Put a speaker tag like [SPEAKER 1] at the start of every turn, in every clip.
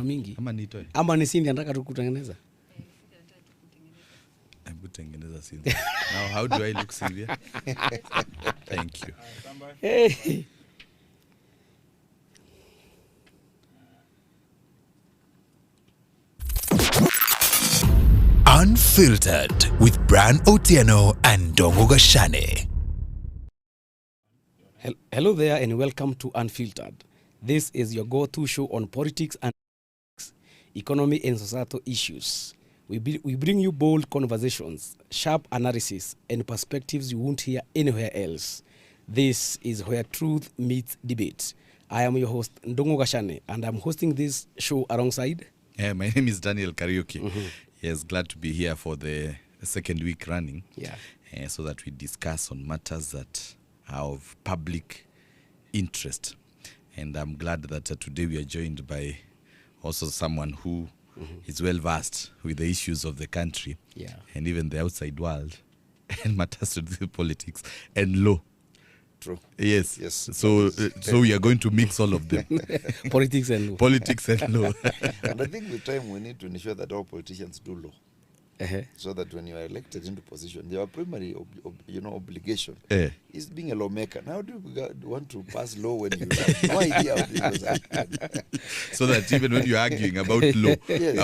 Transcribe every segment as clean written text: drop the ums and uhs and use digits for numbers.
[SPEAKER 1] mingi.
[SPEAKER 2] Ama nitoe.
[SPEAKER 1] Ama ni sindi nataka tu kutengeneza.
[SPEAKER 2] Hebu tengeneza sindi. Now how do I look, Sylvia? Thank you.
[SPEAKER 1] Hey.
[SPEAKER 3] Unfiltered with Bran Otieno and Dongo Gashane.
[SPEAKER 1] Hello there and welcome to Unfiltered. This is your go-to show on politics and economy and societal issues. We bring you bold conversations, sharp analysis, and perspectives you won't hear anywhere else. This is where truth meets debate. I am your host, Ndongo Gashane, and I'm hosting this show alongside...
[SPEAKER 2] My name is Daniel Kariuki. Mm-hmm. Yes, glad to be here for the second week running.
[SPEAKER 1] Yeah.
[SPEAKER 2] So that we discuss on matters that are of public interest. And I'm glad that today we are joined by also someone who is well versed with the issues of the country, and even the outside world, and matters to do with politics and law.
[SPEAKER 4] True.
[SPEAKER 2] Yes.
[SPEAKER 4] Yes.
[SPEAKER 2] So we are going to mix all of them.
[SPEAKER 1] Politics and law.
[SPEAKER 2] Politics and law.
[SPEAKER 4] And I think with time we need to ensure that all politicians do law. So that when you are elected into position, your primary obligation is being a lawmaker. Now do you want to pass law when you have no idea what it was?
[SPEAKER 2] So that even when you're arguing about law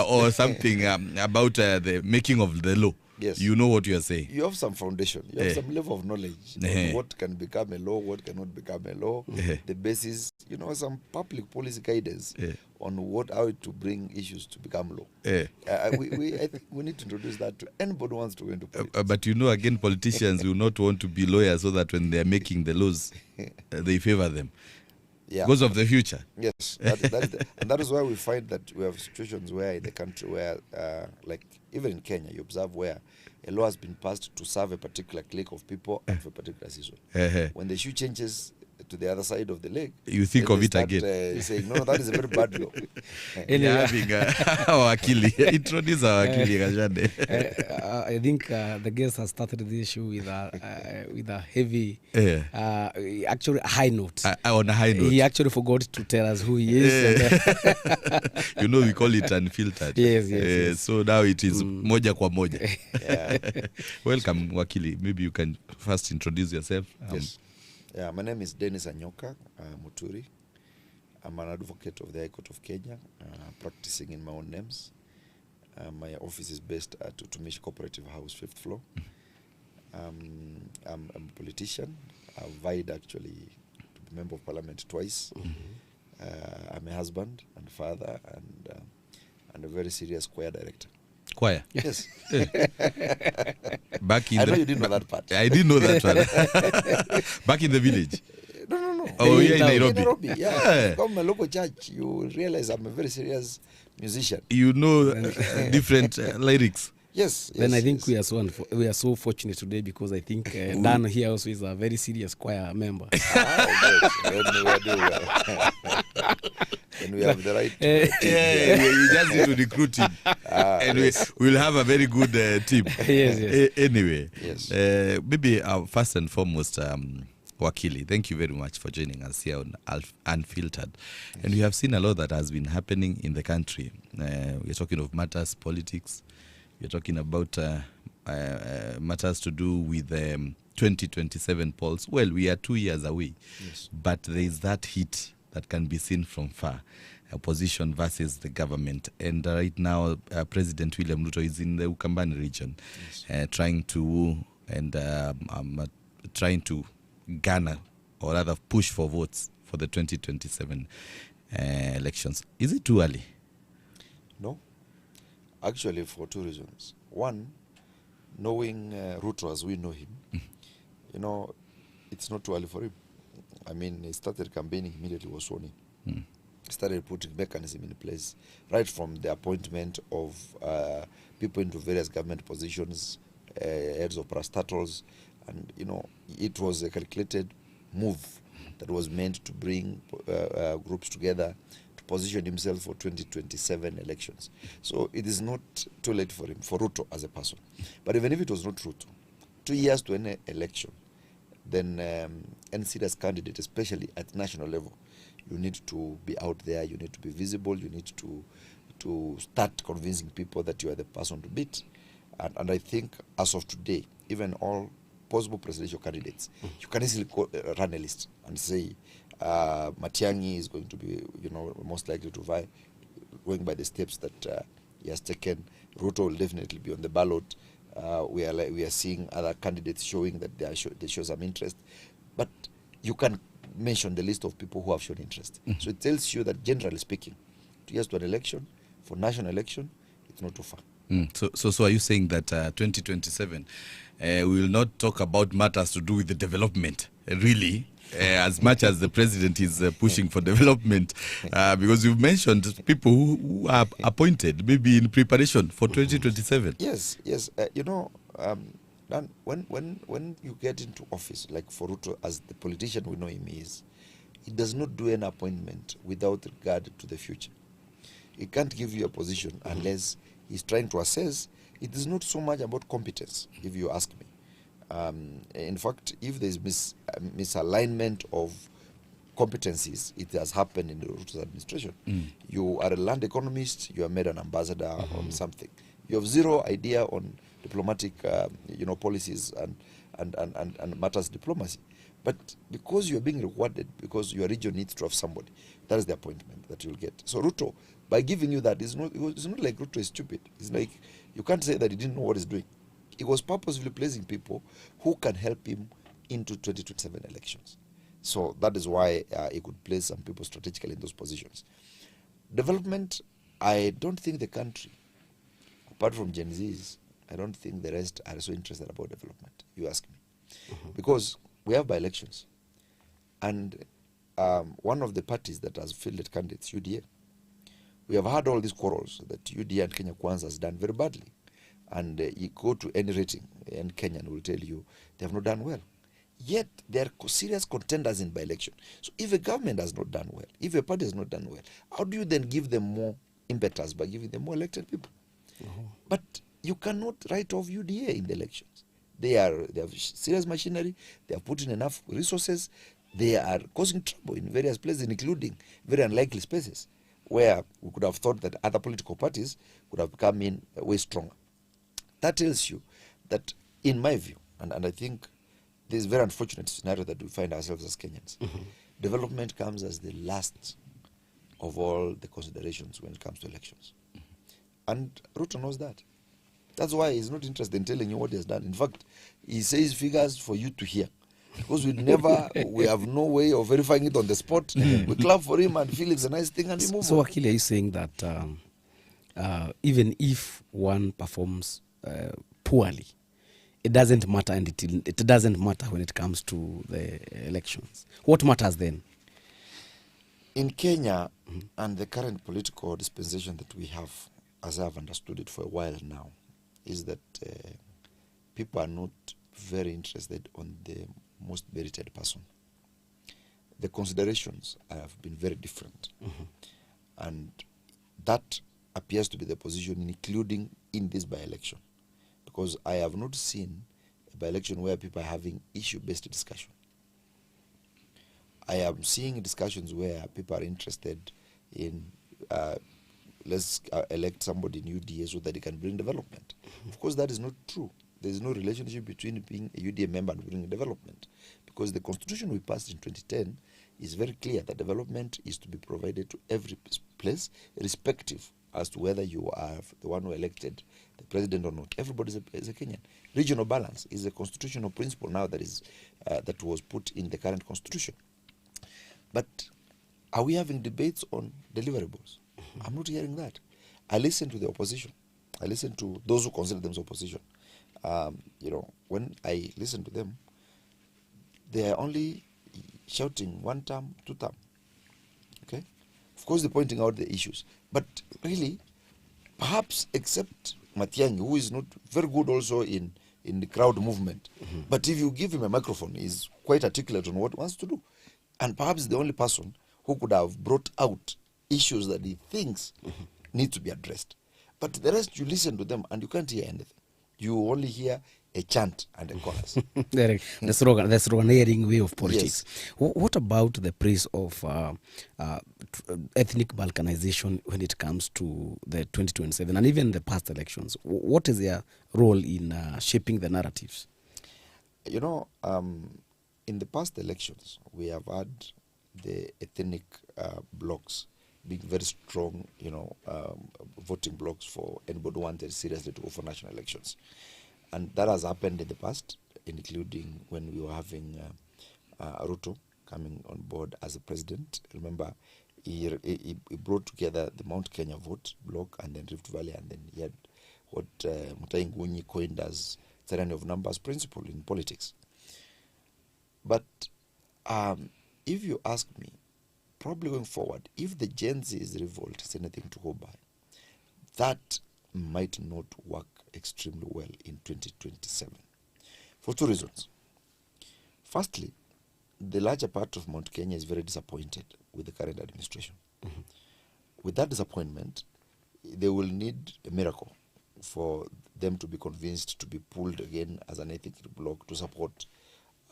[SPEAKER 2] or something about the making of the law, you know what you are saying.
[SPEAKER 4] You have some foundation. You have some level of knowledge on what can become a law, what cannot become a law, the basis, some public policy guidance on how to bring issues to become law. I think we need to introduce that to anybody who wants to go into politics.
[SPEAKER 2] But again, politicians will not want to be lawyers so that when they are making the laws, they favor them.
[SPEAKER 4] Yeah.
[SPEAKER 2] Because of the future.
[SPEAKER 4] Yes. And that is why we find that we have situations where in the country where, like even in Kenya, you observe where a law has been passed to serve a particular clique of people and for a particular season. When the shoe changes to the other side of the leg,
[SPEAKER 2] you think of it again.
[SPEAKER 4] Saying, no, that is a very bad law.
[SPEAKER 2] Having our Akili. Introduce our Akili, Gashane.
[SPEAKER 1] I think the guest has started this show with a heavy, actually a high note.
[SPEAKER 2] On a high note.
[SPEAKER 1] He actually forgot to tell us who he is.
[SPEAKER 2] We call it unfiltered.
[SPEAKER 1] Yes.
[SPEAKER 2] So now it is moja kwa moja. Welcome, Wakili. Maybe you can first introduce yourself.
[SPEAKER 4] Yes. Yeah, my name is Dennis Anyoka Muturi. I'm an advocate of the High Court of Kenya, practicing in my own names. My office is based at Utumishi Cooperative House, 5th floor. I'm a politician. I've vied actually to be member of parliament twice. I'm a husband and father and a very serious choir director.
[SPEAKER 2] Choir?
[SPEAKER 4] Yes.
[SPEAKER 2] Back in
[SPEAKER 4] I know you didn't know that part.
[SPEAKER 2] I didn't know that one. Back in the village?
[SPEAKER 4] No.
[SPEAKER 2] Oh, yeah, in Nairobi.
[SPEAKER 4] Yeah. Come my local church, you realize I'm a very serious musician.
[SPEAKER 2] You know different lyrics.
[SPEAKER 4] Yes.
[SPEAKER 1] Then I think we are so fortunate today because I think Dan here also is a very serious choir member.
[SPEAKER 4] And we have the right
[SPEAKER 2] you just need to recruit him. And we'll have a very good team.
[SPEAKER 1] Yes.
[SPEAKER 2] Anyway,
[SPEAKER 4] yes.
[SPEAKER 2] Maybe first and foremost, Wakili, thank you very much for joining us here on Unfiltered. Yes. And we have seen a lot that has been happening in the country. We're talking of matters, politics. We're talking about matters to do with 2027 polls. Well, we are 2 years away, but there is that heat that can be seen from far, opposition versus the government. And right now, President William Ruto is in the Ukambani region, trying to garner, or rather push for votes for the 2027 elections. Is it too early?
[SPEAKER 4] No. Actually, for two reasons. One, knowing Ruto as we know him, it's not too early for him. I mean, he started campaigning immediately, was sworn in. Started putting mechanism in place, right from the appointment of people into various government positions, heads of parastatals, and, it was a calculated move that was meant to bring groups together to position himself for 2027 elections. So it is not too late for him, for Ruto as a person. But even if it was not Ruto, 2 years to any election, then any serious candidate, especially at national level, You need to be out there. You need to be visible. You need to start convincing people that you are the person to beat. And I think as of today, even all possible presidential candidates, you can easily run a list and say Matiangi is going to be, most likely to vie, going by the steps that he has taken. Ruto will definitely be on the ballot. We are seeing other candidates showing that they show some interest, but you can mention the list of people who have shown interest. So it tells you that, generally speaking, 2 years to an election, for national election, it's not too far.
[SPEAKER 2] So are you saying that 2027 we will not talk about matters to do with the development, really, as much as the president is pushing for development, because you've mentioned people who are appointed maybe in preparation for 2027.
[SPEAKER 4] Yes. Dan, when you get into office, like for Ruto, as the politician we know him is, he does not do an appointment without regard to the future. He can't give you a position unless he's trying to assess. It is not so much about competence, if you ask me. In fact, if there's misalignment of competencies, it has happened in the Ruto's administration. You are a land economist, you are made an ambassador on something. You have zero idea on diplomatic policies and matters diplomacy. But because you are being rewarded, because your region needs to have somebody, that is the appointment that you'll get. So Ruto, by giving you that, it's not like Ruto is stupid. It's like, you can't say that he didn't know what he's doing. He was purposefully placing people who can help him into 2027 elections. So that is why he could place some people strategically in those positions. Development, I don't think the country, apart from Gen Zs, I don't think the rest are so interested about development, you ask me. Because we have by-elections. And one of the parties that has fielded candidates, UDA, we have had all these quarrels that UDA and Kenya Kwanza has done very badly. And you go to any rating, and Kenyan will tell you they have not done well. Yet, they are serious contenders in by-election. So if a government has not done well, if a party has not done well, how do you then give them more impetus by giving them more elected people? But you cannot write off UDA in the elections. They have serious machinery, they have put in enough resources, they are causing trouble in various places, including very unlikely spaces, where we could have thought that other political parties could have come in way stronger. That tells you that, in my view, and I think this is a very unfortunate scenario that we find ourselves as Kenyans, development comes as the last of all the considerations when it comes to elections. And Ruto knows that. That's why he's not interested in telling you what he has done. In fact, he says figures for you to hear. Because we have no way of verifying it on the spot. We clap for him and feel it's a nice thing and we move on.
[SPEAKER 1] So, Akili, are you saying that even if one performs poorly, it doesn't matter, and it doesn't matter when it comes to the elections? What matters then?
[SPEAKER 4] In Kenya, and the current political dispensation that we have, as I've understood it for a while now, is that people are not very interested on the most merited person. The considerations have been very different. And that appears to be the position, including in this by-election. Because I have not seen a by-election where people are having issue-based discussion. I am seeing discussions where people are interested in let's elect somebody in UDA so that they can bring development. Of course, that is not true. There is no relationship between being a UDA member and bringing development. Because the constitution we passed in 2010 is very clear that development is to be provided to every place, irrespective as to whether you are the one who elected the president or not. Everybody is a Kenyan. Regional balance is a constitutional principle now that is that was put in the current constitution. But are we having debates on deliverables? I'm not hearing that. I listen to the opposition. I listen to those who consider themselves opposition. When I listen to them, they are only shouting 1 term, 2 term. Okay? Of course, they're pointing out the issues. But really, perhaps except Matiangi, who is not very good also in the crowd movement. But if you give him a microphone, he's quite articulate on what he wants to do. And perhaps the only person who could have brought out issues that he thinks need to be addressed. But the rest, you listen to them and you can't hear anything. You only hear a chant and a chorus.
[SPEAKER 1] The sloganeering way of politics. What about the praise of ethnic balkanization when it comes to the 2027 and even the past elections? What is their role in shaping the narratives?
[SPEAKER 4] You know, in the past elections, we have had the ethnic blocks being very strong, voting blocks for anybody who wanted seriously to go for national elections. And that has happened in the past, including when we were having Ruto coming on board as a president. Remember, he brought together the Mount Kenya vote block and then Rift Valley, and then he had what Matiang'i coined as tyranny of numbers principle in politics. But if you ask me, probably going forward, if the Gen Z's revolt is anything to go by, that might not work extremely well in 2027 for two reasons. Firstly, the larger part of Mount Kenya is very disappointed with the current administration. Mm-hmm. With that disappointment, they will need a miracle for them to be convinced to be pulled again as an ethnic bloc to support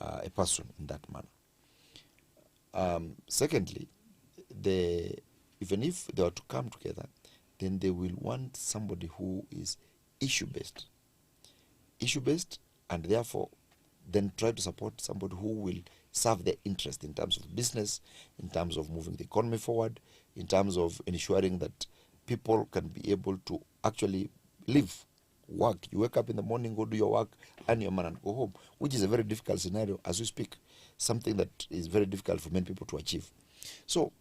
[SPEAKER 4] a person in that manner. Secondly, even if they were to come together, then they will want somebody who is issue-based, and therefore then try to support somebody who will serve their interest in terms of business, in terms of moving the economy forward, in terms of ensuring that people can be able to actually live, work. You wake up in the morning, go do your work, earn your money and go home, which is a very difficult scenario as we speak, something that is very difficult for many people to achieve. So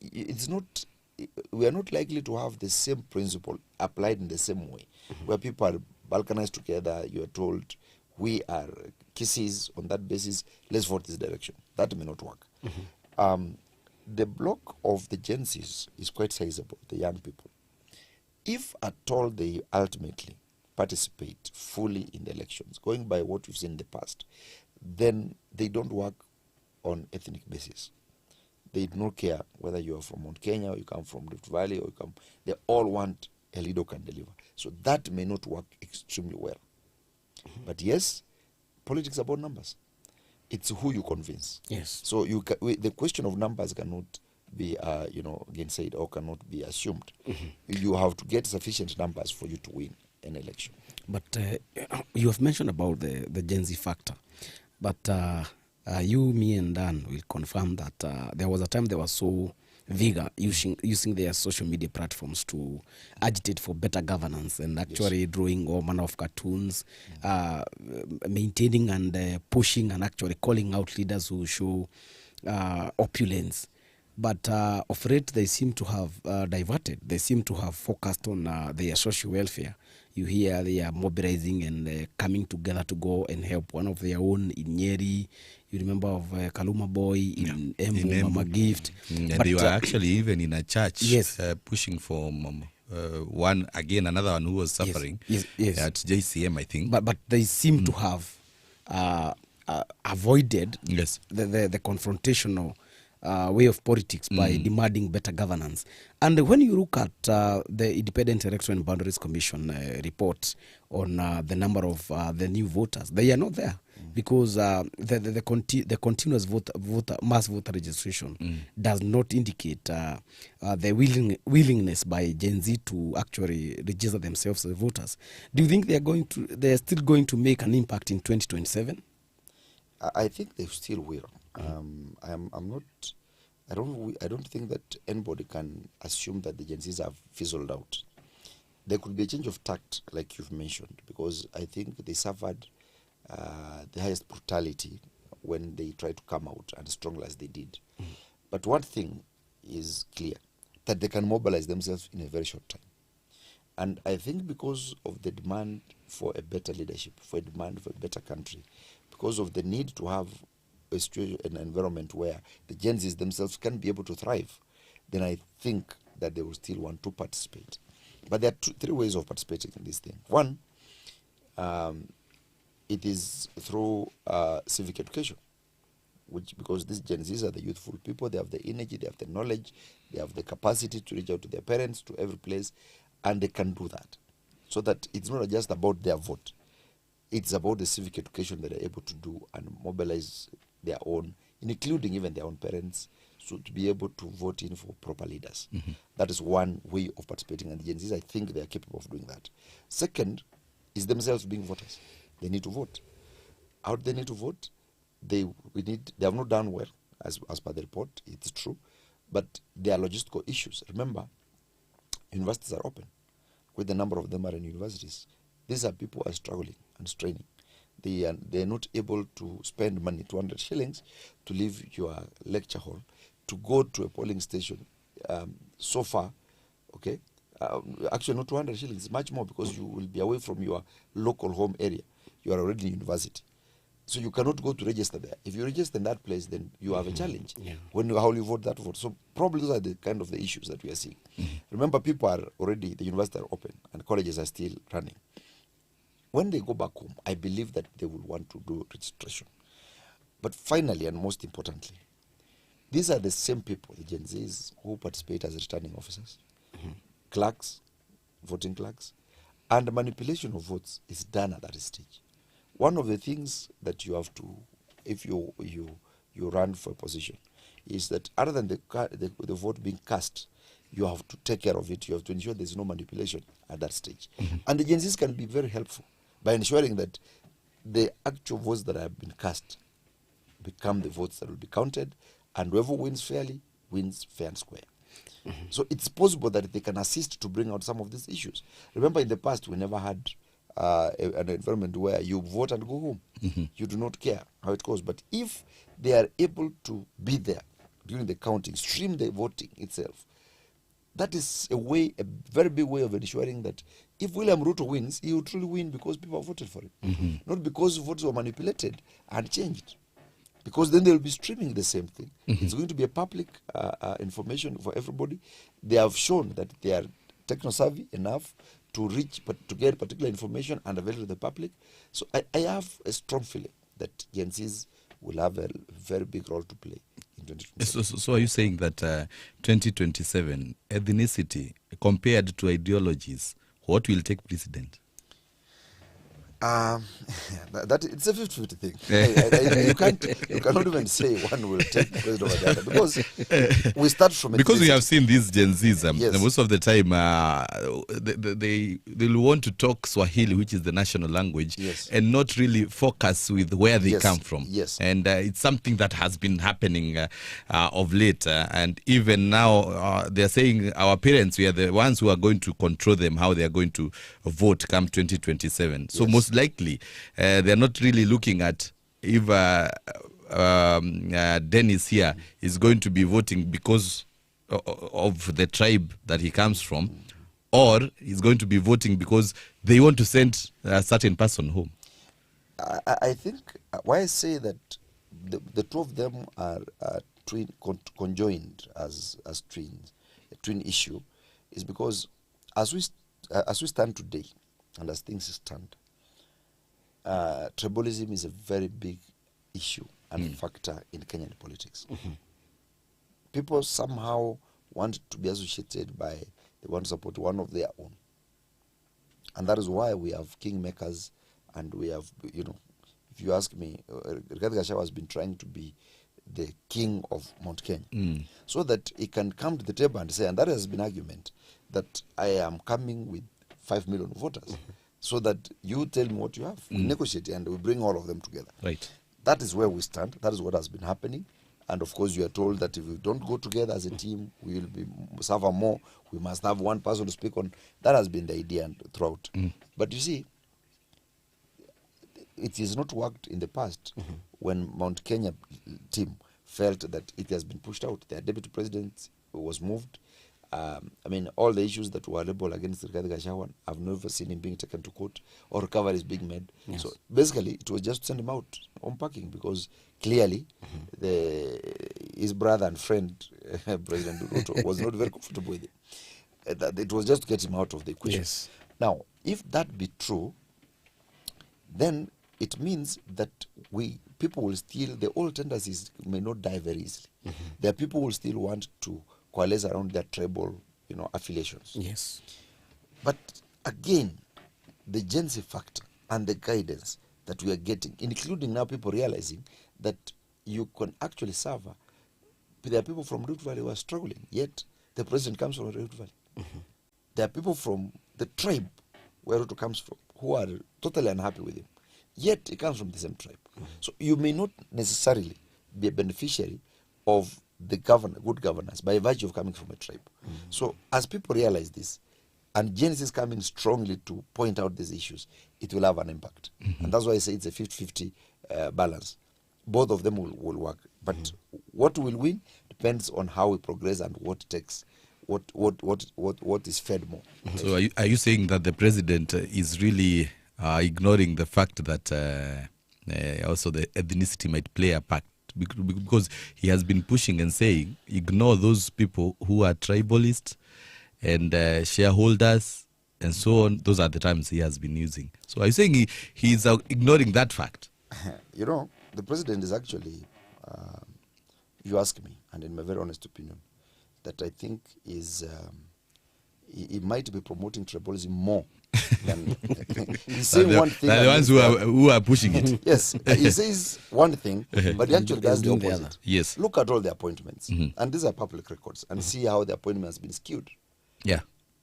[SPEAKER 4] it's not, we are not likely to have the same principle applied in the same way, where people are balkanized together, you are told we are kisses on that basis, let's vote this direction. That may not work. The block of the Gen Zs is quite sizable, the young people. If at all they ultimately participate fully in the elections, going by what we've seen in the past, then they don't work on ethnic basis. They don't care whether you are from Mount Kenya or you come from Rift Valley or they all want a leader who can deliver. So that may not work extremely well. But yes, politics is about numbers. It's who you convince.
[SPEAKER 1] Yes.
[SPEAKER 4] So the question of numbers cannot be, gainsaid or cannot be assumed. You have to get sufficient numbers for you to win an election.
[SPEAKER 1] But you have mentioned about the Gen Z factor. But you, me, and Dan will confirm that there was a time they were so vigor using their social media platforms to agitate for better governance and actually drawing all manner of cartoons, maintaining and pushing and actually calling out leaders who show opulence. But of late, they seem to have diverted. They seem to have focused on their social welfare. You hear they are mobilizing and coming together to go and help one of their own in Nyeri. You remember of Kaluma Boy in Embu, Mama Gift.
[SPEAKER 2] And they were actually even in a church pushing for another one who was suffering at JCM, I think.
[SPEAKER 1] But they seem to have avoided the confrontational way of politics by demanding better governance. And when you look at the Independent Election and Boundaries Commission report on the number of the new voters, they are not there because the continuous mass voter registration does not indicate the willingness by Gen Z to actually register themselves as voters. Do you think they are still going to make an impact in 2027?
[SPEAKER 4] I think they still will. I don't think that anybody can assume that the Gen Zs have fizzled out. There could be a change of tact, like you've mentioned, because I think they suffered the highest brutality when they tried to come out and strong as they did. But one thing is clear, that they can mobilize themselves in a very short time. And I think because of the demand for a better leadership, for a demand for a better country, because of the need to have a situation, an environment where the Gen Zs themselves can be able to thrive, then I think that they will still want to participate. But there are three ways of participating in this thing. One, it is through civic education, because these Gen Zs are the youthful people, they have the energy, they have the knowledge, they have the capacity to reach out to their parents, to every place, and they can do that. So that it's not just about their vote. it's about the civic education that they're able to do and mobilize their own, including even their own parents, so to be able to vote in for proper leaders. That is one way of participating, and the Gen Zs, I think they are capable of doing that. Second is themselves being voters. They need to vote. How do they need to vote? They have not done well, as per the report, it's true, but there are logistical issues. Remember, universities are open. With the number of them are in universities. These are people who are struggling and straining. They are not able to spend money, 200 shillings, to leave your lecture hall, to go to a polling station so far, okay? Actually, not 200 shillings, much more, because you will be away from your local home area. You are already in university. So you cannot go to register there. If you register in that place, then you have a challenge. How will you vote that vote? So probably those are the kind of the issues that we are seeing. Remember, people are already, the universities are open and colleges are still running. When they go back home, I believe that they will want to do registration. But finally, and most importantly, these are the same people, the Gen Zs, who participate as returning officers, clerks, voting clerks, and manipulation of votes is done at that stage. One of the things that you have to, if you run for a position, is that other than the vote being cast, you have to take care of it. You have to ensure there's no manipulation at that stage. And the Gen Zs can be very helpful by ensuring that the actual votes that have been cast become the votes that will be counted, and whoever wins fairly wins fair and square. So it's possible that they can assist to bring out some of these issues. Remember, in the past, we never had an environment where you vote and go home. You do not care how it goes. But if they are able to be there during the counting, stream the voting itself, that is a very big way of ensuring that if William Ruto wins, he will truly win because people have voted for him. Not because votes were manipulated and changed. Because then they will be streaming the same thing. It's going to be a public information for everybody. They have shown that they are techno-savvy enough to get particular information and avail to the public. So I have a strong feeling that Gen Zs will have a very big role to play in 2027.
[SPEAKER 2] So are you saying that 2027, ethnicity compared to ideologies, what will take precedent?
[SPEAKER 4] It's a 50-50 thing. You cannot even say one will take president over the other, because we start from
[SPEAKER 2] because we have seen these Gen Zs,
[SPEAKER 4] yes.
[SPEAKER 2] most of the time they'll want to talk Swahili, which is the national language,
[SPEAKER 4] yes.
[SPEAKER 2] and not really focus with where they
[SPEAKER 4] yes.
[SPEAKER 2] come from.
[SPEAKER 4] Yes.
[SPEAKER 2] And it's something that has been happening of late, and even now they're saying our parents, we are the ones who are going to control them, how they are going to vote come 2027. So
[SPEAKER 4] yes.
[SPEAKER 2] most likely they're not really looking at if Dennis here is going to be voting because of the tribe that he comes from, or he's going to be voting because they want to send a certain person home.
[SPEAKER 4] I think why I say that the two of them are conjoined as twins, a twin issue, is because as we stand today and as things stand, tribalism is a very big issue and factor in Kenyan politics. People somehow want to be associated they want to support one of their own. And that is why we have kingmakers, and we have, if you ask me, Rigathi Gachagua has been trying to be the king of Mount Kenya, so that he can come to the table and say, and that has been argument, that I am coming with 5 million voters. So that you tell me what you have. We negotiate and we bring all of them together.
[SPEAKER 2] Right.
[SPEAKER 4] That is where we stand. That is what has been happening. And of course, you are told that if we don't go together as a team, we will suffer more. We must have one person to speak on. That has been the idea throughout. But you see, it has not worked in the past when Mount Kenya team felt that it has been pushed out. Their deputy president was moved. All the issues that were labeled against Rigathi Gachagua, I've never seen him being taken to court or recoveries being made. Yes. So basically, it was just to send him out unpacking, because clearly his brother and friend, President Ruto, was not very comfortable with it. It was just to get him out of the equation. Yes. Now, if that be true, then it means that people will still, the old tendencies may not die very easily. There are people who will still want to coalesce around their tribal, affiliations.
[SPEAKER 1] Yes.
[SPEAKER 4] But again, the Gen Z factor and the guidance that we are getting, including now people realizing that you can actually serve. There are people from Rift Valley who are struggling, yet the president comes from Rift Valley. There are people from the tribe where Ruto comes from who are totally unhappy with him, yet he comes from the same tribe. So you may not necessarily be a beneficiary of the good governance by virtue of coming from a tribe. So as people realize this, and Genesis coming strongly to point out these issues, it will have an impact. And that's why I say it's a 50-50 balance. Both of them will work. But what will win depends on how we progress and what takes, what is fed more.
[SPEAKER 2] So are you saying that the president is really ignoring the fact that also the ethnicity might play a part? Because he has been pushing and saying, ignore those people who are tribalists and shareholders and so on. Those are the terms he has been using. So are you saying he's ignoring that fact?
[SPEAKER 4] You know, the president is actually, you ask me, and in my very honest opinion, that I think is, he might be promoting tribalism more than he's saying one thing.
[SPEAKER 2] The ones who are pushing it.
[SPEAKER 4] Yes, he says one thing, but he actually does the
[SPEAKER 1] doing the
[SPEAKER 4] opposite.
[SPEAKER 1] other.
[SPEAKER 2] Yes.
[SPEAKER 4] Look at all the appointments, and these are public records, and see how the appointment has been skewed.
[SPEAKER 2] Yeah.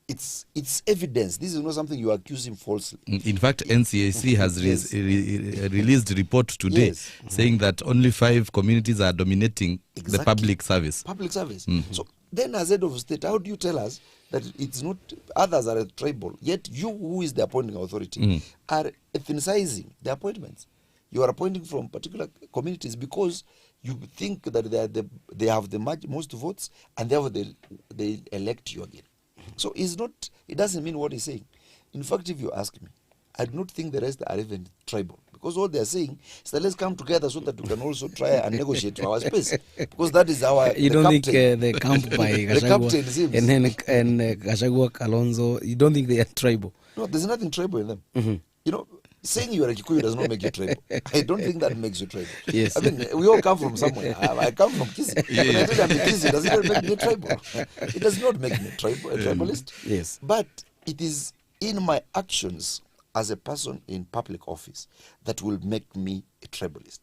[SPEAKER 4] It's evidence. This is not something you accuse him falsely.
[SPEAKER 2] In fact, NCAC has
[SPEAKER 4] Yes.
[SPEAKER 2] released a report today
[SPEAKER 4] Yes.
[SPEAKER 2] saying that only 5 communities are dominating the
[SPEAKER 4] Exactly.
[SPEAKER 2] public service.
[SPEAKER 4] Public service. So then, as head of state, how do you tell us that it's not others are tribal, yet you, who is the appointing authority, are ethnicizing the appointments? You are appointing from particular communities because you think that they have the most votes, and therefore they elect you again. So it's not. It doesn't mean what he's saying. In fact, if you ask me, I do not think the rest are even tribal, because all they are saying is that let's come together so that we can also try and negotiate for our space, because that is our.
[SPEAKER 1] You don't think the camp by
[SPEAKER 4] The captain
[SPEAKER 1] Gachagua
[SPEAKER 4] seems-
[SPEAKER 1] and Gachagua, Kalonzo, you don't think they are tribal?
[SPEAKER 4] No, there's nothing tribal in them. You know, saying you are a Kikuyu does not make you tribal. I don't think that makes you tribal.
[SPEAKER 1] Yes.
[SPEAKER 4] I mean, we all come from somewhere. I come from Kisii. When I tell you I'm a Kisii, does it make me tribal? It does not make me a tribalist.
[SPEAKER 1] Yes.
[SPEAKER 4] But it is in my actions as a person in public office that will make me a tribalist.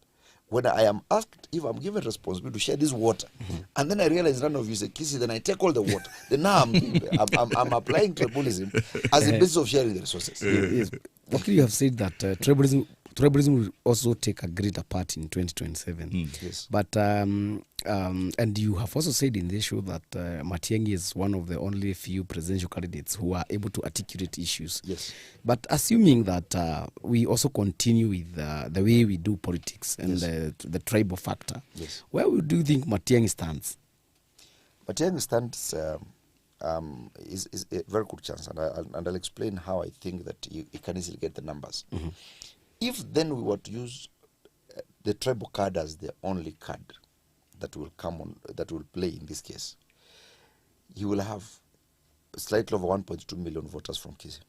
[SPEAKER 4] When I am asked if I'm given responsibility to share this water, and then I realize none of you say Kisii, then I take all the water. Then now I'm applying tribalism as a basis of sharing the resources.
[SPEAKER 1] Yes. Okay, you have said that tribalism will also take a greater part in 2027.
[SPEAKER 4] Yes.
[SPEAKER 1] But and you have also said in this show that Matiangi is one of the only few presidential candidates who are able to articulate issues.
[SPEAKER 4] Yes.
[SPEAKER 1] But assuming that we also continue with the way we do politics and the tribal factor,
[SPEAKER 4] Yes.
[SPEAKER 1] where do you think Matiangi stands?
[SPEAKER 4] Matiangi stands is a very good chance, and I'll explain how I think that you can easily get the numbers. If then we were to use the tribal card as the only card that will come on, that will play in this case, you will have slightly over 1.2 million voters from Kisii.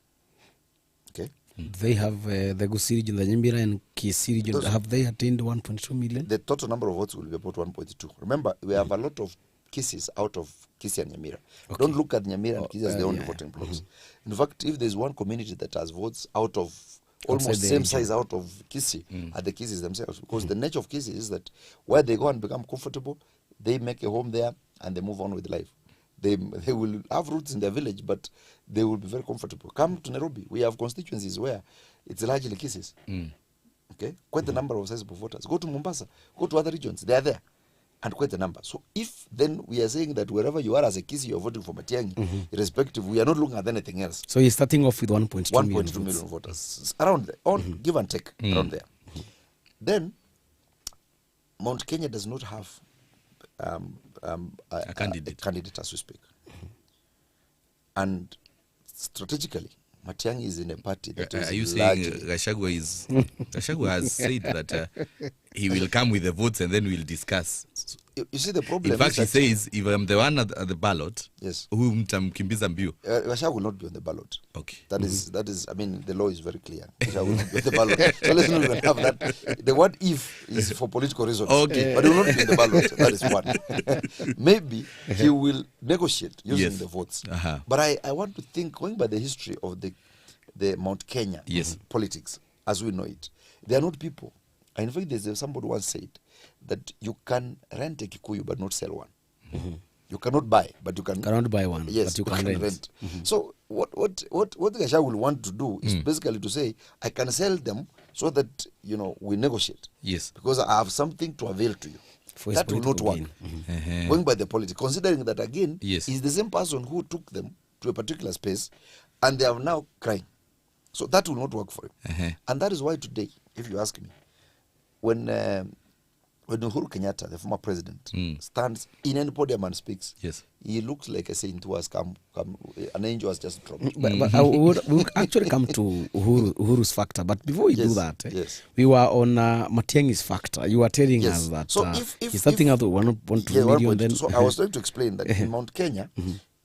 [SPEAKER 4] Okay?
[SPEAKER 1] They have the Gusii region, the Nyimbira and Kisii region.
[SPEAKER 4] Those-
[SPEAKER 1] Have they attained 1.2 million?
[SPEAKER 4] The total number of votes will be about 1.2. Remember, we have a lot of Kisiis out of Kisii and Nyamira. Don't look at Nyamira and Kisii as the only voting blocks. In fact, if there's one community that has votes out of almost
[SPEAKER 1] the
[SPEAKER 4] same
[SPEAKER 1] region.
[SPEAKER 4] size out of Kisii are the Kisiis themselves, because the nature of Kisii is that where they go and become comfortable, they make a home there and they move on with life. They will have roots in their village, but they will be very comfortable. Come to Nairobi, we have constituencies where it's largely Kisiis. Okay, quite the number of sizable voters. Go to Mombasa, go to other regions, they are there, and quite the number. So if then we are saying that wherever you are as a Kisii, you're voting for Matiang'i, irrespective, we are not looking at anything else.
[SPEAKER 1] So you're starting off with 1.2 million
[SPEAKER 4] 1.2
[SPEAKER 1] votes.
[SPEAKER 4] million voters, around there, on give and take, around there. Then Mount Kenya does not have a candidate as we speak, and strategically, Matiang'i is in a party that is
[SPEAKER 2] Are you saying
[SPEAKER 4] largely
[SPEAKER 2] Gachagua has said that he will come with the votes and then we'll discuss?
[SPEAKER 4] you see the problem.
[SPEAKER 2] In fact, he
[SPEAKER 4] is that-
[SPEAKER 2] says, if I'm the one at the ballot,
[SPEAKER 4] yes,
[SPEAKER 2] who mtamkimbiza mbio?
[SPEAKER 4] Gachagua will not be on the ballot.
[SPEAKER 2] Okay.
[SPEAKER 4] That is. I mean, the law is very clear. Gachagua will not be on the ballot. So let's not even have that. The word "if" is for political reasons.
[SPEAKER 2] Okay.
[SPEAKER 4] But he will not be on the ballot. That is one. Maybe he will negotiate using
[SPEAKER 2] Yes.
[SPEAKER 4] the votes.
[SPEAKER 2] Uh-huh.
[SPEAKER 4] But I want to think, going by the history of the Mount Kenya
[SPEAKER 2] Yes.
[SPEAKER 4] politics, as we know it. They are not people. And in fact, somebody once said that you can rent a Kikuyu but not sell one. You cannot buy, but you can.
[SPEAKER 1] Cannot buy one,
[SPEAKER 4] Yes,
[SPEAKER 1] but you can rent.
[SPEAKER 4] So what Gasha will want to do is basically to say, I can sell them so that we negotiate.
[SPEAKER 2] Yes.
[SPEAKER 4] Because I have something to avail to you.
[SPEAKER 1] For his
[SPEAKER 4] That will not
[SPEAKER 1] political
[SPEAKER 4] work.
[SPEAKER 1] gain.
[SPEAKER 4] Going by the politics, considering that again,
[SPEAKER 2] Yes.
[SPEAKER 4] is the same person who took them to a particular space, and they are now crying. So that will not work for him. And that is why today, if you ask me, when Uhuru Kenyatta, the former president, stands in any podium and speaks,
[SPEAKER 2] Yes.
[SPEAKER 4] he looks like a saint who has come an angel has just dropped.
[SPEAKER 1] But I we'll actually come to Uhuru's factor. But before we do
[SPEAKER 4] Yes,
[SPEAKER 1] that,
[SPEAKER 4] yes.
[SPEAKER 1] we were on Matiangi's factor. You were telling
[SPEAKER 4] Yes.
[SPEAKER 1] us that
[SPEAKER 4] So
[SPEAKER 1] is something else we want to
[SPEAKER 4] Yeah,
[SPEAKER 1] million then.
[SPEAKER 4] so I was trying to explain that in Mount Kenya,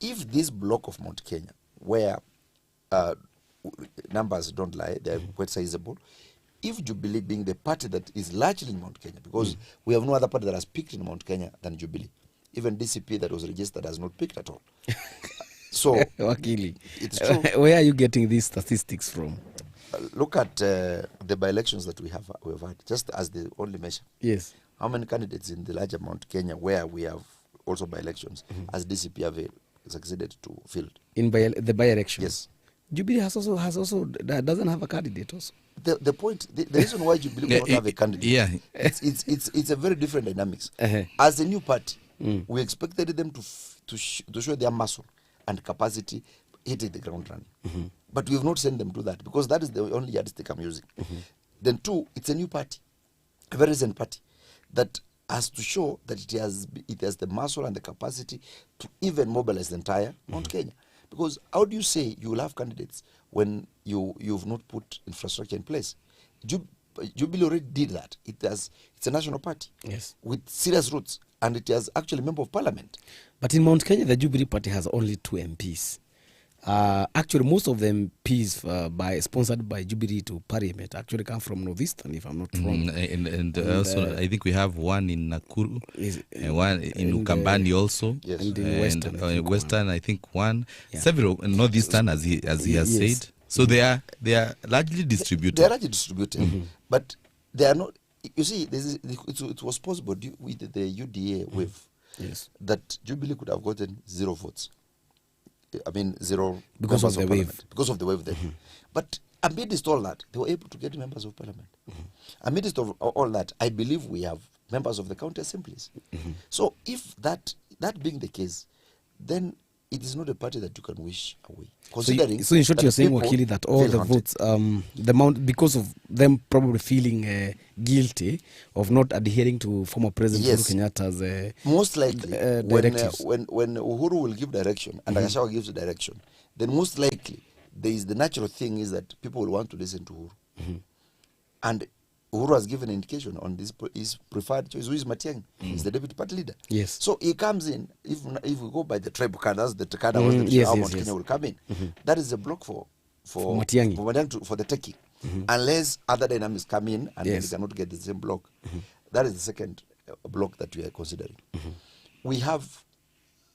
[SPEAKER 4] if this block of Mount Kenya, where numbers don't lie, they're quite sizable, if Jubilee being the party that is largely in Mount Kenya, because we have no other party that has picked in Mount Kenya than Jubilee. Even DCP that was registered has not picked at all. So
[SPEAKER 1] Wakili,
[SPEAKER 4] it's true.
[SPEAKER 1] where are you getting these statistics from?
[SPEAKER 4] Look at the by-elections that we have had, just as the only measure.
[SPEAKER 1] Yes.
[SPEAKER 4] How many candidates in the larger Mount Kenya, where we have also by-elections, as DCP have succeeded to field?
[SPEAKER 1] In the by-election?
[SPEAKER 4] Yes.
[SPEAKER 1] Jubilee doesn't have a candidate also.
[SPEAKER 4] The point, the reason why Jubilee will not have a candidate,
[SPEAKER 2] Yeah.
[SPEAKER 4] it's a very different dynamics. As a new party, we expected them to show their muscle and capacity hitting the ground running. But we have not sent them to that, because that is the only yardstick I'm using. Then two, it's a new party, a very recent party, that has to show that it has the muscle and the capacity to even mobilize the entire Mount Kenya. Because how do you say you will have candidates when you've not put infrastructure in place? Jubilee already did that. It's a national party,
[SPEAKER 1] Yes,
[SPEAKER 4] with serious roots, and it has actually member of parliament.
[SPEAKER 1] but in Mount Kenya, the Jubilee Party has only 2 MPs. Actually, most of the MPs sponsored by Jubilee to Parliament actually come from Northeastern, if I'm not wrong.
[SPEAKER 2] And also, I think we have one in Nakuru, and one in Ukambani also,
[SPEAKER 4] Yes.
[SPEAKER 1] And in Western, I think
[SPEAKER 2] Western, I think one,
[SPEAKER 1] Yeah.
[SPEAKER 2] several Northeastern, as he has
[SPEAKER 1] Yes.
[SPEAKER 2] said. So they are largely distributed.
[SPEAKER 4] They are largely distributed, but they are not. You see, it was possible with the UDA wave
[SPEAKER 1] Yes.
[SPEAKER 4] that Jubilee could have gotten 0 votes. I mean, 0
[SPEAKER 1] Because
[SPEAKER 4] members
[SPEAKER 1] of the
[SPEAKER 4] parliament,
[SPEAKER 1] wave.
[SPEAKER 4] Because of the wave then. But amidst all that, they were able to get members of parliament. Amidst of all that, I believe we have members of the county assemblies. So if that being the case, then it is not a party that you can wish away. Considering
[SPEAKER 1] So in short,
[SPEAKER 4] that
[SPEAKER 1] you're saying,
[SPEAKER 4] people
[SPEAKER 1] Wakili, that all
[SPEAKER 4] feel
[SPEAKER 1] the
[SPEAKER 4] haunted.
[SPEAKER 1] votes, the amount, because of them probably feeling guilty of not adhering to former President
[SPEAKER 4] Yes.
[SPEAKER 1] Uhuru Kenyatta's
[SPEAKER 4] Most likely,
[SPEAKER 1] directives.
[SPEAKER 4] when Uhuru will give direction and Gachagua gives the direction, then most likely the natural thing is that people will want to listen to Uhuru. And Uhuru has given an indication on this his preferred choice, who is Matiang'i. He's the deputy party leader.
[SPEAKER 1] Yes.
[SPEAKER 4] So he comes in, if we go by the tribal card, that's the card was the
[SPEAKER 1] Yes,
[SPEAKER 4] how
[SPEAKER 1] yes,
[SPEAKER 4] Mount
[SPEAKER 1] yes.
[SPEAKER 4] Kenya will come in. That is a block for
[SPEAKER 1] Matiang'i.
[SPEAKER 4] for Matiang'i for the taking. Unless other dynamics come in and then
[SPEAKER 1] Yes.
[SPEAKER 4] they cannot get the same block. That is the second block that we are considering. We have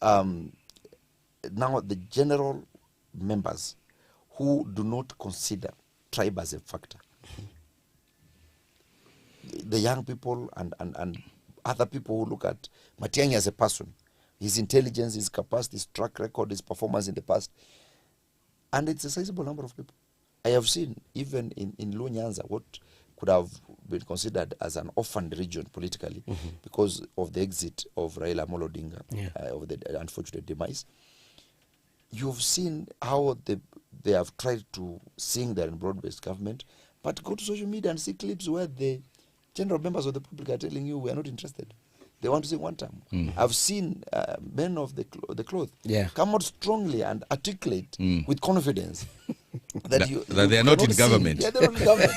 [SPEAKER 4] now the general members who do not consider tribe as a factor. The young people and other people who look at Matiang'i as a person, his intelligence, his capacity, his track record, his performance in the past. And it's a sizable number of people. I have seen, even in Luo Nyanza, what could have been considered as an orphaned region politically because of the exit of Raila Amolo Odinga, of the unfortunate demise. You've seen how they have tried to sing they're in broad-based government, but go to social media and see clips where the general members of the public are telling you we are not interested. They want to sing one time. I've seen men of the cloth come out strongly and articulate with confidence that
[SPEAKER 2] they are not in government.
[SPEAKER 4] Yeah, they're not in government.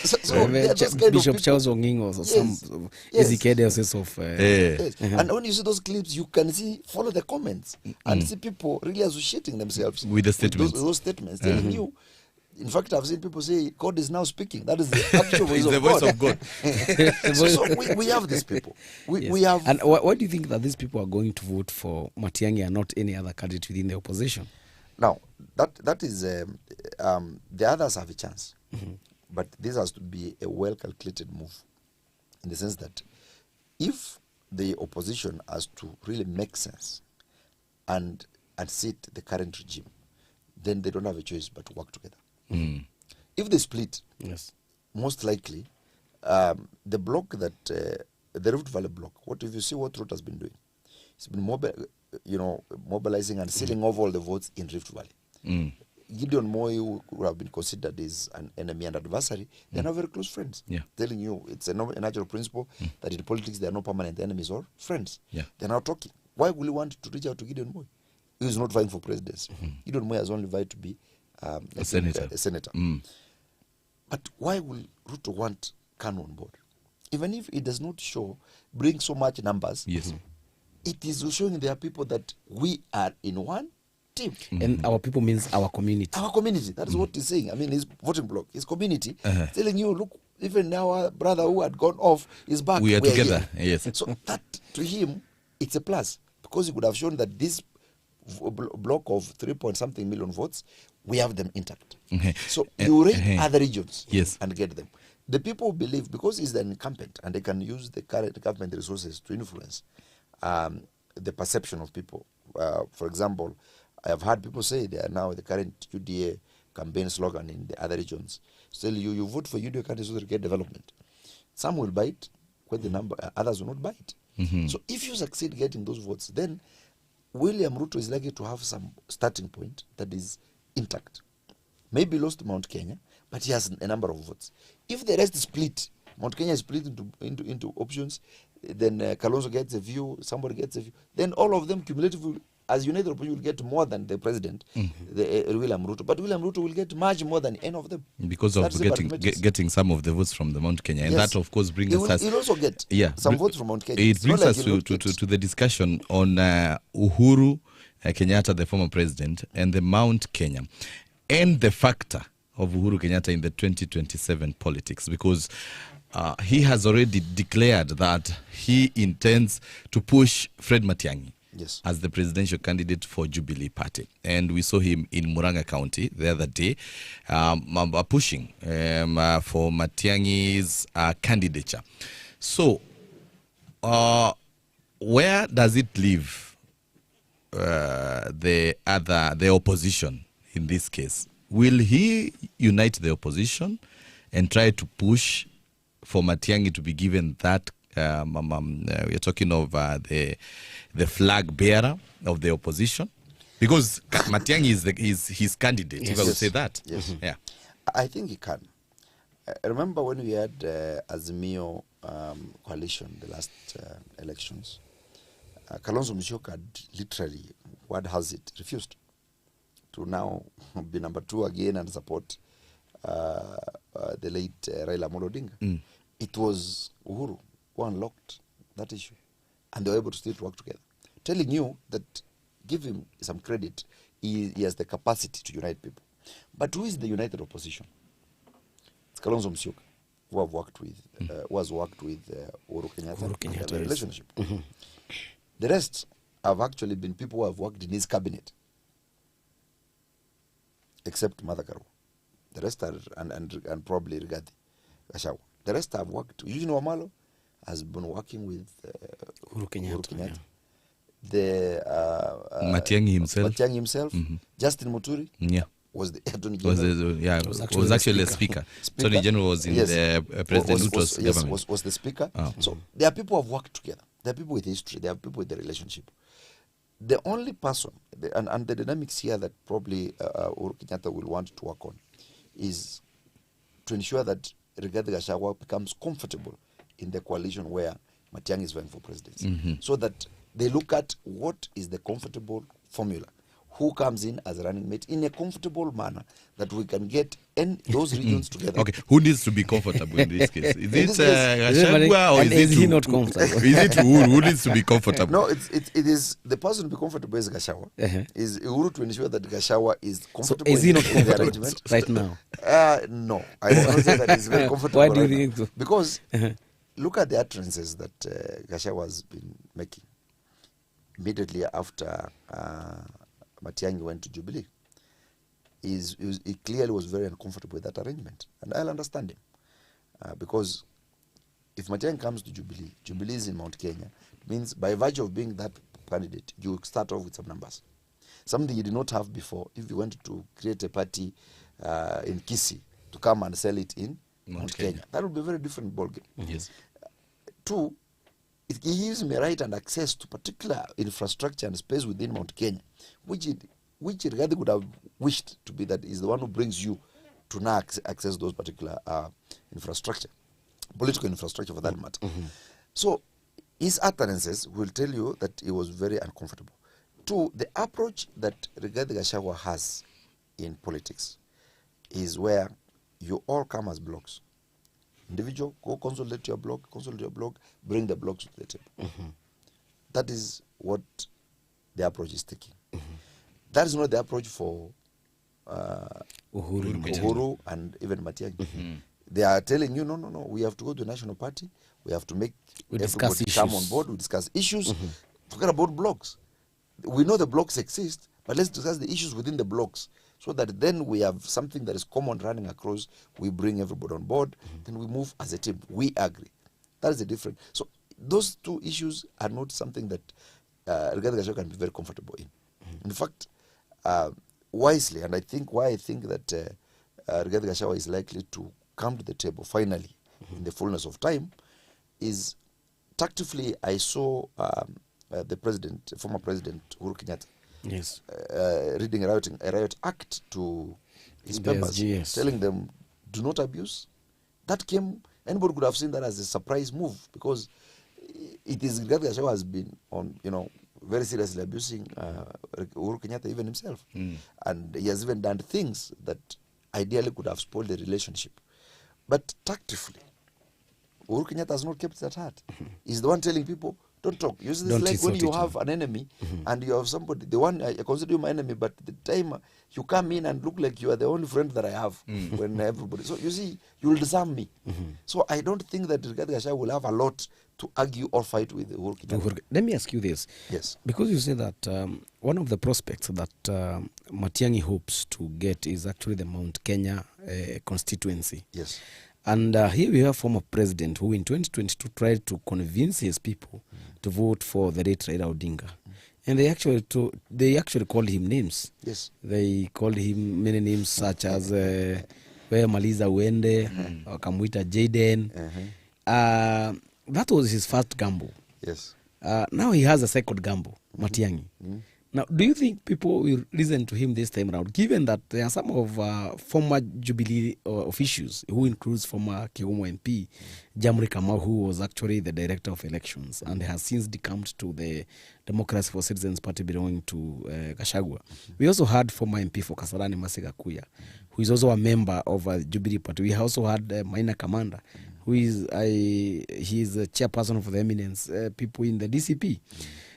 [SPEAKER 4] so they are those kind
[SPEAKER 1] Bishop
[SPEAKER 4] of
[SPEAKER 1] Charles
[SPEAKER 4] people.
[SPEAKER 1] Onging or
[SPEAKER 4] Yes.
[SPEAKER 1] some
[SPEAKER 4] Yes.
[SPEAKER 1] Ezekiel of
[SPEAKER 4] Yes. And when you see those clips, you can follow the comments and see people really associating themselves
[SPEAKER 2] With the statements.
[SPEAKER 4] those statements, telling you. In fact, I've seen people say God is now speaking. That is the actual voice,
[SPEAKER 2] It's the voice of God.
[SPEAKER 4] so we have these people. We have.
[SPEAKER 1] And why do you think that these people are going to vote for Matiang'i and not any other candidate within the opposition?
[SPEAKER 4] Now, that is the others have a chance. But this has to be a well-calculated move, in the sense that if the opposition has to really make sense and unseat the current regime, then they don't have a choice but to work together. If they split,
[SPEAKER 1] Yes.
[SPEAKER 4] most likely, the block that, the Rift Valley block, if you see what Ruto has been doing, it's been mobilizing and sealing off all the votes in Rift Valley. Gideon Moi, who have been considered as an enemy and adversary, they're now very close friends.
[SPEAKER 2] Yeah.
[SPEAKER 4] Telling you, it's a natural principle that in politics there are no permanent enemies or friends.
[SPEAKER 2] Yeah.
[SPEAKER 4] They're now talking. Why will you want to reach out to Gideon Moi? He is not vying for presidency. Gideon Moi has only vied to be
[SPEAKER 2] a senator.
[SPEAKER 4] A senator. But why will Ruto want Kanu on board? Even if it does not bring so much numbers,
[SPEAKER 2] Yes.
[SPEAKER 4] it is showing there are people that we are in one team.
[SPEAKER 1] And our people means our community.
[SPEAKER 4] Our community, that is what he's saying. I mean, his voting bloc, his community, telling you, look, even our brother who had gone off is back.
[SPEAKER 2] We are
[SPEAKER 4] We're
[SPEAKER 2] together.
[SPEAKER 4] here.
[SPEAKER 2] Yes.
[SPEAKER 4] So that, to him, it's a plus, because he could have shown that this block of 3-point-something million votes, we have them intact. So you raid other regions
[SPEAKER 2] Yes.
[SPEAKER 4] and get them. The people believe, because he's the incumbent and they can use the current government resources to influence the perception of people. For example, I have heard people say they are now the current UDA campaign slogan in the other regions. Still, you vote for UDA candidates to get development. Some will buy it, when the number others will not buy it. So if you succeed getting those votes, then William Ruto is likely to have some starting point that is intact. Maybe lost to Mount Kenya, but he has a number of votes. If the rest split, Mount Kenya is split into options, then Kalonzo gets a view, somebody gets a view, then all of them cumulatively, as united opposition, will get more than the president, William Ruto. But William Ruto will get much more than any of them.
[SPEAKER 2] Because of
[SPEAKER 4] That's the mathematics.
[SPEAKER 2] getting some of the votes from the Mount Kenya. And
[SPEAKER 4] Yes.
[SPEAKER 2] that, of course, brings
[SPEAKER 4] He'll
[SPEAKER 2] us...
[SPEAKER 4] also get some votes from Mount Kenya.
[SPEAKER 2] It
[SPEAKER 4] It's not
[SPEAKER 2] brings
[SPEAKER 4] like
[SPEAKER 2] us
[SPEAKER 4] he'll not
[SPEAKER 2] to
[SPEAKER 4] get-
[SPEAKER 2] the discussion on Uhuru Kenyatta, the former president, and the Mount Kenya, and the factor of Uhuru Kenyatta in the 2027 politics, because he has already declared that he intends to push Fred Matiang'i
[SPEAKER 4] Yes.
[SPEAKER 2] as the presidential candidate for Jubilee Party. And we saw him in Murang'a County the other day pushing for Matiang'i's candidature. So, where does it leave the opposition in this case? Will he unite the opposition and try to push for Matiang'i to be given that? We're talking of the flag bearer of the opposition, because Matiang'i is his candidate.
[SPEAKER 4] Yes.
[SPEAKER 2] If I would
[SPEAKER 4] Yes.
[SPEAKER 2] say that,
[SPEAKER 4] Yes.
[SPEAKER 2] yeah.
[SPEAKER 4] I think he can. I remember when we had Azimio coalition, the last elections, Kalonzo Musyoka had literally, word has it, refused to now be number 2 again and support the late Raila Amolo Odinga. It was Uhuru who unlocked that issue, and they were able to still work together. Telling you that, give him some credit, he has the capacity to unite people. But who is the united opposition? It's Kalonzo Musyoka, who have worked with, who has worked with Uhuru Kenyatta, in their
[SPEAKER 1] yes.
[SPEAKER 4] relationship. The rest have actually been people who have worked in his cabinet, except Martha Karua. The rest are, and probably Rigathi Gachagua. The rest have worked. Eugene Wamalo has been working with
[SPEAKER 1] Uhuru Kenyatta.
[SPEAKER 4] Kenyatta. The
[SPEAKER 2] Matiang'i himself.
[SPEAKER 4] Justin Muturi
[SPEAKER 2] Yeah.
[SPEAKER 4] was the attorney general.
[SPEAKER 2] Was actually a speaker. Attorney General was in
[SPEAKER 4] Yes.
[SPEAKER 2] the President Ruto's government.
[SPEAKER 4] Was the speaker.
[SPEAKER 2] Oh.
[SPEAKER 4] So there are people who have worked together. There are people with history. There are people with the relationship. The only person, and the dynamics here that probably Uhuru Kenyatta will want to work on, is to ensure that Rigathi Gachagua becomes comfortable in the coalition where Matiang'i is vying for presidency. So that they look at what is the comfortable formula, who comes in as a running mate in a comfortable manner, that we can get those regions together.
[SPEAKER 2] Okay, who needs to be comfortable in this case? Is
[SPEAKER 4] this
[SPEAKER 2] it
[SPEAKER 4] case-
[SPEAKER 2] Gachagua, or
[SPEAKER 1] And is he not comfortable?
[SPEAKER 2] Is it Uhuru who needs to be comfortable?
[SPEAKER 4] No, it is the person to be comfortable is Gachagua. Is Uhuru to ensure that Gachagua is
[SPEAKER 1] So
[SPEAKER 4] comfortable.
[SPEAKER 1] is he
[SPEAKER 4] in
[SPEAKER 1] not
[SPEAKER 4] the
[SPEAKER 1] comfortable
[SPEAKER 4] arrangement.
[SPEAKER 1] right now?
[SPEAKER 4] No, I will not say that he's very comfortable.
[SPEAKER 1] Why do you
[SPEAKER 4] right now.
[SPEAKER 1] think so?
[SPEAKER 4] Because look at the utterances that Gachagua has been making immediately after Matiang'i went to Jubilee. he clearly was very uncomfortable with that arrangement. And I'll understand him. Because if Matiang'i comes to Jubilee, Jubilee is in Mount Kenya, it means by virtue of being that candidate, you start off with some numbers. Something you did not have before if you wanted to create a party in Kisii to come and sell it in Mount Kenya. That would be a very different ballgame.
[SPEAKER 2] Yes.
[SPEAKER 4] Two, it gives me right and access to particular infrastructure and space within Mount Kenya, which Rigathi would have wished to be that is the one who brings you to now access those particular infrastructure, political infrastructure for that matter. So his utterances will tell you that he was very uncomfortable. Two, the approach that Rigathi Gachagua has in politics is where you all come as blocks. Individual, go consolidate your block, bring the blocks to the table. That is what the approach is taking. That is not the approach for Uhuru and even Matiangi. They are telling you, no, we have to go to a national party, we have to make everybody come on board, we discuss issues, forget about blocks. We know the blocks exist, but let's discuss the issues within the blocks so that then we have something that is common running across, we bring everybody on board, then we move as a team, we agree. That is the difference. So those two issues are not something that Rigathi Gachagua can be very comfortable in. In fact, wisely, and I think why I think that Rigathi Gachagua is likely to come to the table finally in the fullness of time is tactfully I saw the president, former president Uhuru Kenyatta,
[SPEAKER 1] Yes.
[SPEAKER 4] reading a riot act to his members,
[SPEAKER 1] yes.
[SPEAKER 4] telling them, do not abuse. That came, anybody could have seen that as a surprise move because it is Rigathi Gachagua has been on, very seriously abusing Uhuru Kenyatta even himself. And he has even done things that ideally could have spoiled the relationship. But tactfully, Uhuru Kenyatta has not kept that heart. He's the one telling people, don't talk. You see, this
[SPEAKER 1] Don't
[SPEAKER 4] like when you
[SPEAKER 1] insult
[SPEAKER 4] have an enemy and you have somebody, the one I consider you my enemy, but the time you come in and look like you are the only friend that I have when everybody. So you see, you will disarm me. So I don't think that Rigathi Gachagua will have a lot to argue or fight with Uhuru Kenyatta.
[SPEAKER 1] Let me ask you this.
[SPEAKER 4] Yes.
[SPEAKER 1] Because you say that one of the prospects that Matiang'i hopes to get is actually the Mount Kenya constituency.
[SPEAKER 4] Yes.
[SPEAKER 1] And here we have former president who in 2022 tried to convince his people to vote for the late Raila Odinga. And they actually called him names.
[SPEAKER 4] Yes.
[SPEAKER 1] They called him many names such as where Maliza Wende, or Kamwita Jaden. That was his first gamble.
[SPEAKER 4] Yes.
[SPEAKER 1] Now he has a second gamble, Matiang'i. Now, do you think people will listen to him this time around, given that there are some of former Jubilee officials, who includes former Kigumo MP, Jamri Kamau, who was actually the director of elections and has since decamped to the Democracy for Citizens Party belonging to Gachagua. We also had former MP for Kasarani, Masega Kuya, who is also a member of Jubilee Party. We also had Maina Kamanda, who is he is a chairperson of the Eminence people in the DCP.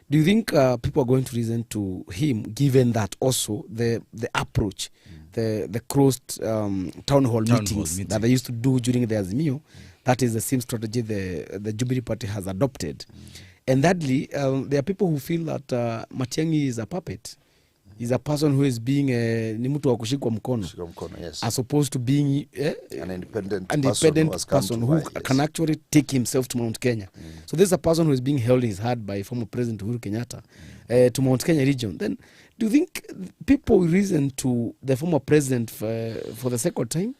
[SPEAKER 1] Do you think people are going to listen to him, given that also the approach, the closed town hall meetings that they used to do during the Azimio, that is the same strategy the Jubilee Party has adopted. And thirdly, there are people who feel that Matiang'i is a puppet. He's a person who is being ni mtu wa kushikwa mkono,
[SPEAKER 4] yes.
[SPEAKER 1] as opposed to being
[SPEAKER 4] an independent
[SPEAKER 1] person who can actually take himself to Mount Kenya. So this is a person who is being held in his hand by former President Uhuru Kenyatta to Mount Kenya region. Then do you think people will listen to the former president for the second time?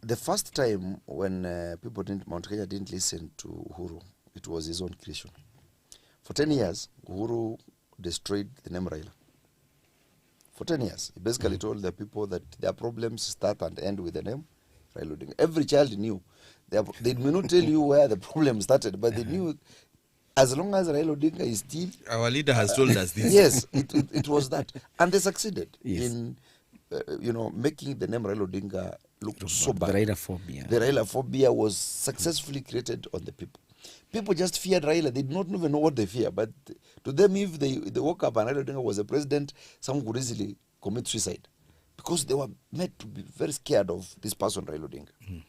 [SPEAKER 4] The first time when Mount Kenya didn't listen to Uhuru, it was his own creation. For 10 years, Uhuru destroyed the name Raila. For 10 years, he basically told the people that their problems start and end with the name Raila Odinga. Every child knew. They may not tell you where the problem started, but they knew as long as Raila Odinga is still...
[SPEAKER 2] Our leader has told us this.
[SPEAKER 4] Yes, it was that. And they succeeded
[SPEAKER 1] in
[SPEAKER 4] making the name Raila Odinga look so bad.
[SPEAKER 1] The Raila phobia.
[SPEAKER 4] The Raila phobia was successfully created on the people. People just feared Raila. They did not even know what they fear. But to them, if they woke up and Raila Odinga was a president, someone could easily commit suicide. Because they were made to be very scared of this person, Raila Odinga.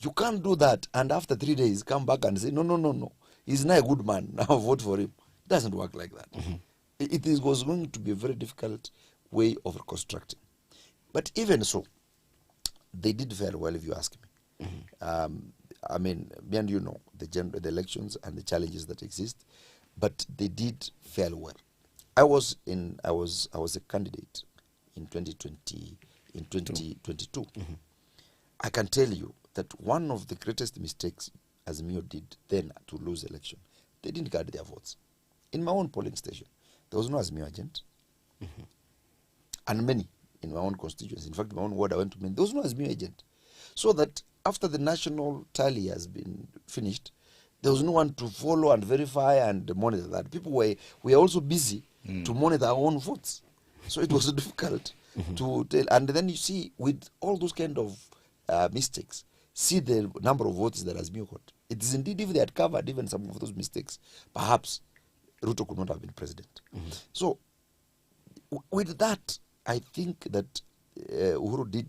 [SPEAKER 4] You can't do that and after 3 days come back and say, no. He's not a good man. Now vote for him. It doesn't work like that. It was going to be very difficult way of reconstructing. But even so, they did very well, if you ask me. I mean, me and you know the elections and the challenges that exist, but they did fairly well. I was a candidate in 2022. I can tell you that one of the greatest mistakes Azimio did then to lose election, they didn't guard their votes. In my own polling station, there was no Azimio agent, and many in my own constituency. In fact, my own ward, I went to many. There was no Azimio agent, so that after the national tally has been finished, there was no one to follow and verify and monitor that. People were also busy to monitor our own votes. So it was difficult to tell. And then you see, with all those kind of mistakes, see the number of votes that Azimio got. It is indeed, if they had covered even some of those mistakes, perhaps Ruto could not have been president. So with that, I think that Uhuru did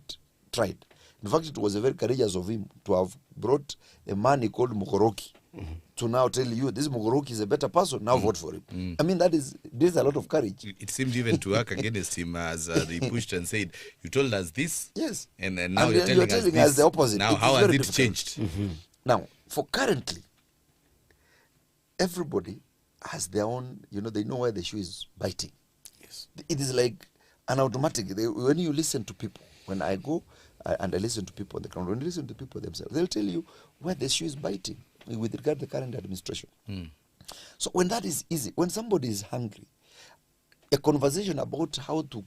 [SPEAKER 4] tried. In fact, it was very courageous of him to have brought a man he called Mugoroki to now tell you this Mugoroki is a better person, now vote for him. I mean, this is a lot of courage.
[SPEAKER 2] It seemed even to work against him as they pushed and said, you told us this,
[SPEAKER 4] Yes.
[SPEAKER 2] and now
[SPEAKER 4] And
[SPEAKER 2] you're telling us this.
[SPEAKER 4] the opposite.
[SPEAKER 2] Now,
[SPEAKER 4] It
[SPEAKER 2] how
[SPEAKER 4] is
[SPEAKER 2] has
[SPEAKER 4] very
[SPEAKER 2] it
[SPEAKER 4] difficult.
[SPEAKER 2] changed?
[SPEAKER 4] Now, for currently, everybody has their own, they know where the shoe is biting.
[SPEAKER 1] Yes.
[SPEAKER 4] It is like an automatic. When you listen to people, when I go and I listen to people on the ground, when you listen to people themselves, they'll tell you where the shoe is biting with regard to the current administration. So when that is easy, when somebody is hungry, a conversation about how to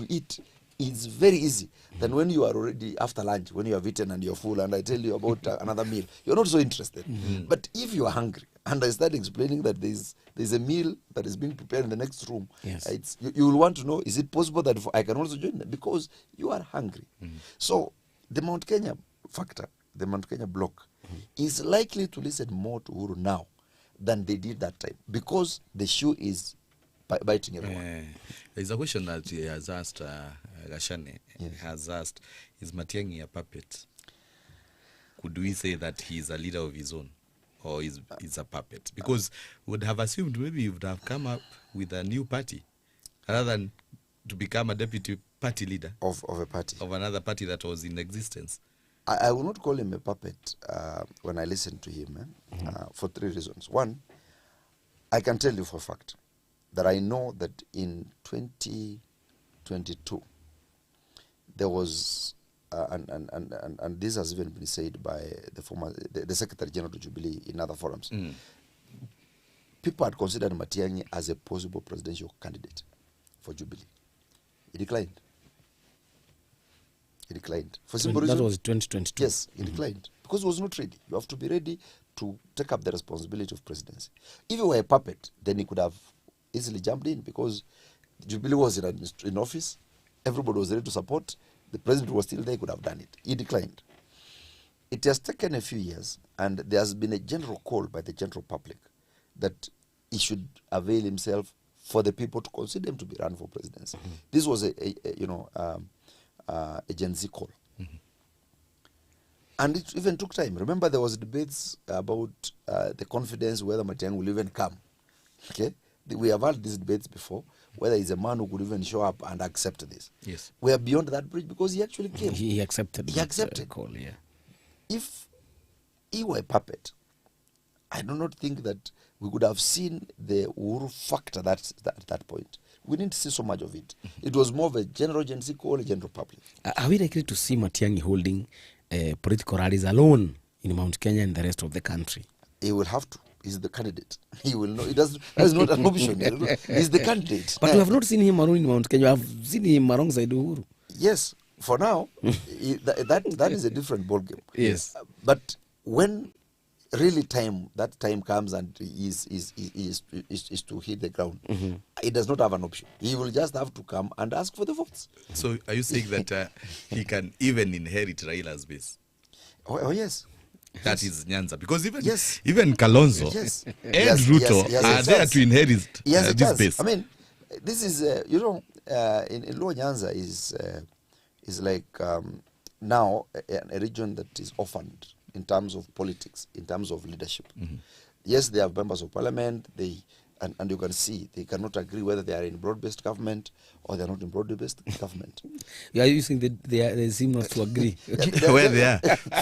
[SPEAKER 4] eat is very easy than when you are already after lunch, when you have eaten and you're full, and I tell you about another meal. You're not so interested. But if you are hungry, and I start explaining that there's a meal that is being prepared in the next room,
[SPEAKER 1] Yes.
[SPEAKER 4] you will want to know, is it possible that I can also join them? Because you are hungry. So the Mount Kenya factor, the Mount Kenya bloc, is likely to listen more to Uhuru now than they did that time, because the shoe is biting everyone.
[SPEAKER 2] There's a question that he has asked, Gashane has asked, is Matiang'i a puppet? Could we say that he's a leader of his own, or is a puppet? Because we would have assumed maybe he would have come up with a new party rather than to become a deputy party leader
[SPEAKER 4] Of a party.
[SPEAKER 2] of another party that was in existence.
[SPEAKER 4] I will not call him a puppet when I listen to him for three reasons. One, I can tell you for a fact that I know that in 2022 there was and this has even been said by the Secretary General to Jubilee in other forums. People had considered Matiang'i as a possible presidential candidate for Jubilee. He declined. He declined. For simple
[SPEAKER 1] That
[SPEAKER 4] reason.
[SPEAKER 1] was 2022.
[SPEAKER 4] Yes, he declined because he was not ready. You have to be ready to take up the responsibility of presidency. If he were a puppet, then he could have easily jumped in, because Jubilee was in office, everybody was ready to support, the president was still there, he could have done it. He declined. It has taken a few years, and there has been a general call by the general public that he should avail himself for the people to consider him to be run for presidency. This was a Gen Z call. And it even took time. Remember, there was debates about the confidence whether Matiang'i will even come. Okay, we have had these debates before, whether he's a man who could even show up and accept this.
[SPEAKER 2] Yes.
[SPEAKER 4] We are beyond that bridge, because he actually came.
[SPEAKER 1] He accepted.
[SPEAKER 4] He
[SPEAKER 1] that,
[SPEAKER 4] accepted.
[SPEAKER 1] call. Yeah.
[SPEAKER 4] If he were a puppet, I do not think that we could have seen the Uhuru factor at that point. We didn't see so much of it. It was more of a general Gen Z call, a general public.
[SPEAKER 1] Are we likely to see Matiang'i holding political rallies alone in Mount Kenya and the rest of the country?
[SPEAKER 4] He will have to. He's the candidate. He will know. That's not an option. He's the candidate.
[SPEAKER 1] But we have not seen him alone in Mount Kenya. We have seen him alongside Uhuru.
[SPEAKER 4] Yes, for now, that is a different ballgame.
[SPEAKER 1] Yes.
[SPEAKER 4] But when really that time comes and is to hit the ground, he does not have an option. He will just have to come and ask for the votes.
[SPEAKER 2] So are you saying that he can even inherit Raila's base?
[SPEAKER 4] Oh yes.
[SPEAKER 2] That is Nyanza. Because even
[SPEAKER 4] Yes.
[SPEAKER 2] even Kalonzo
[SPEAKER 4] Yes.
[SPEAKER 2] and
[SPEAKER 4] Yes,
[SPEAKER 2] Ruto
[SPEAKER 4] yes,
[SPEAKER 2] are
[SPEAKER 4] yes,
[SPEAKER 2] there
[SPEAKER 4] yes.
[SPEAKER 2] to inherit
[SPEAKER 4] Yes, it
[SPEAKER 2] this
[SPEAKER 4] does.
[SPEAKER 2] base.
[SPEAKER 4] I mean, this is in Luo Nyanza is like now a region that is orphaned in terms of politics, in terms of leadership. Yes, they have members of parliament. They and you can see they cannot agree whether they are in broad-based government or they are not in broad-based government.
[SPEAKER 1] You are using they seem not to agree.
[SPEAKER 2] Where they are.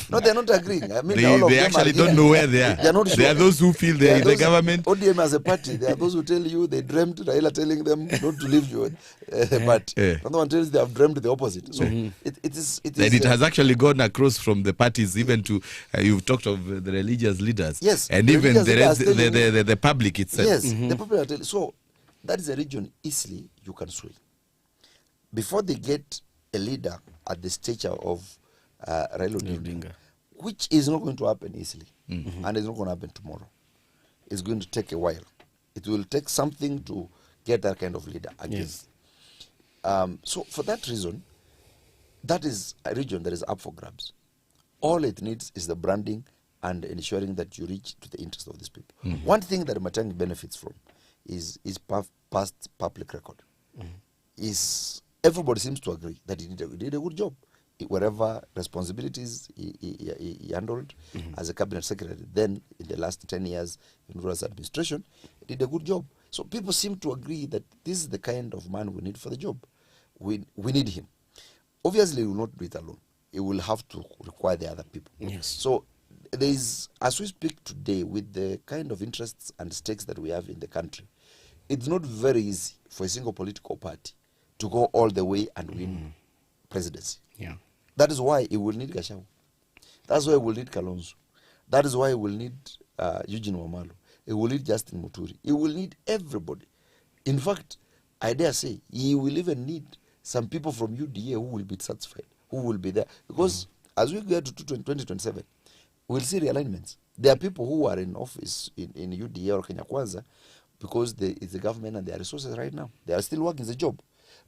[SPEAKER 4] No, they're not agreeing. I mean, all of
[SPEAKER 2] They
[SPEAKER 4] them
[SPEAKER 2] actually
[SPEAKER 4] are
[SPEAKER 2] don't know where they are.
[SPEAKER 4] They are not sure.
[SPEAKER 2] There are those who feel they are in the
[SPEAKER 4] those-
[SPEAKER 2] government.
[SPEAKER 4] ODM as a party, there are those who tell you they dreamt Raila telling them not to leave you, but another one tells they have dreamt the opposite. So it is.
[SPEAKER 2] Then it has actually gone across from the parties even to you've talked of the religious leaders.
[SPEAKER 4] Yes,
[SPEAKER 2] and
[SPEAKER 4] the
[SPEAKER 2] even
[SPEAKER 4] religious leaders
[SPEAKER 2] the public itself.
[SPEAKER 4] Yes, the people are telling. So that is a region easily you can sway. Before they get a leader at the stature of Raila Odinga, which is not going to happen easily, and it's not going to happen tomorrow. It's going to take a while. It will take something to get that kind of leader again.
[SPEAKER 1] Yes.
[SPEAKER 4] So for that reason, that is a region that is up for grabs. All it needs is the branding and ensuring that you reach to the interest of these people. One thing that Matiang'i benefits from is past public record. Is everybody seems to agree that he did a good job. Whatever responsibilities he handled as a cabinet secretary, then in the last 10 years in Ruto's administration, he did a good job. So people seem to agree that this is the kind of man we need for the job. We need him. Obviously, he will not do it alone. He will have to require the other people.
[SPEAKER 1] Yes.
[SPEAKER 4] So there is, as we speak today, with the kind of interests and stakes that we have in the country, it's not very easy for a single political party to go all the way and win presidency.
[SPEAKER 1] Yeah.
[SPEAKER 4] That is why it will need Gachagua. That's why it will need Kalonzo. That is why it will need Eugene Wamalo. It will need Justin Muturi. It will need everybody. In fact, I dare say, he will even need some people from UDA who will be satisfied, who will be there. Because as we get to 2027, we'll see realignments. There are people who are in office in UDA or Kenya Kwanza because it's the government and their resources right now. They are still working the job.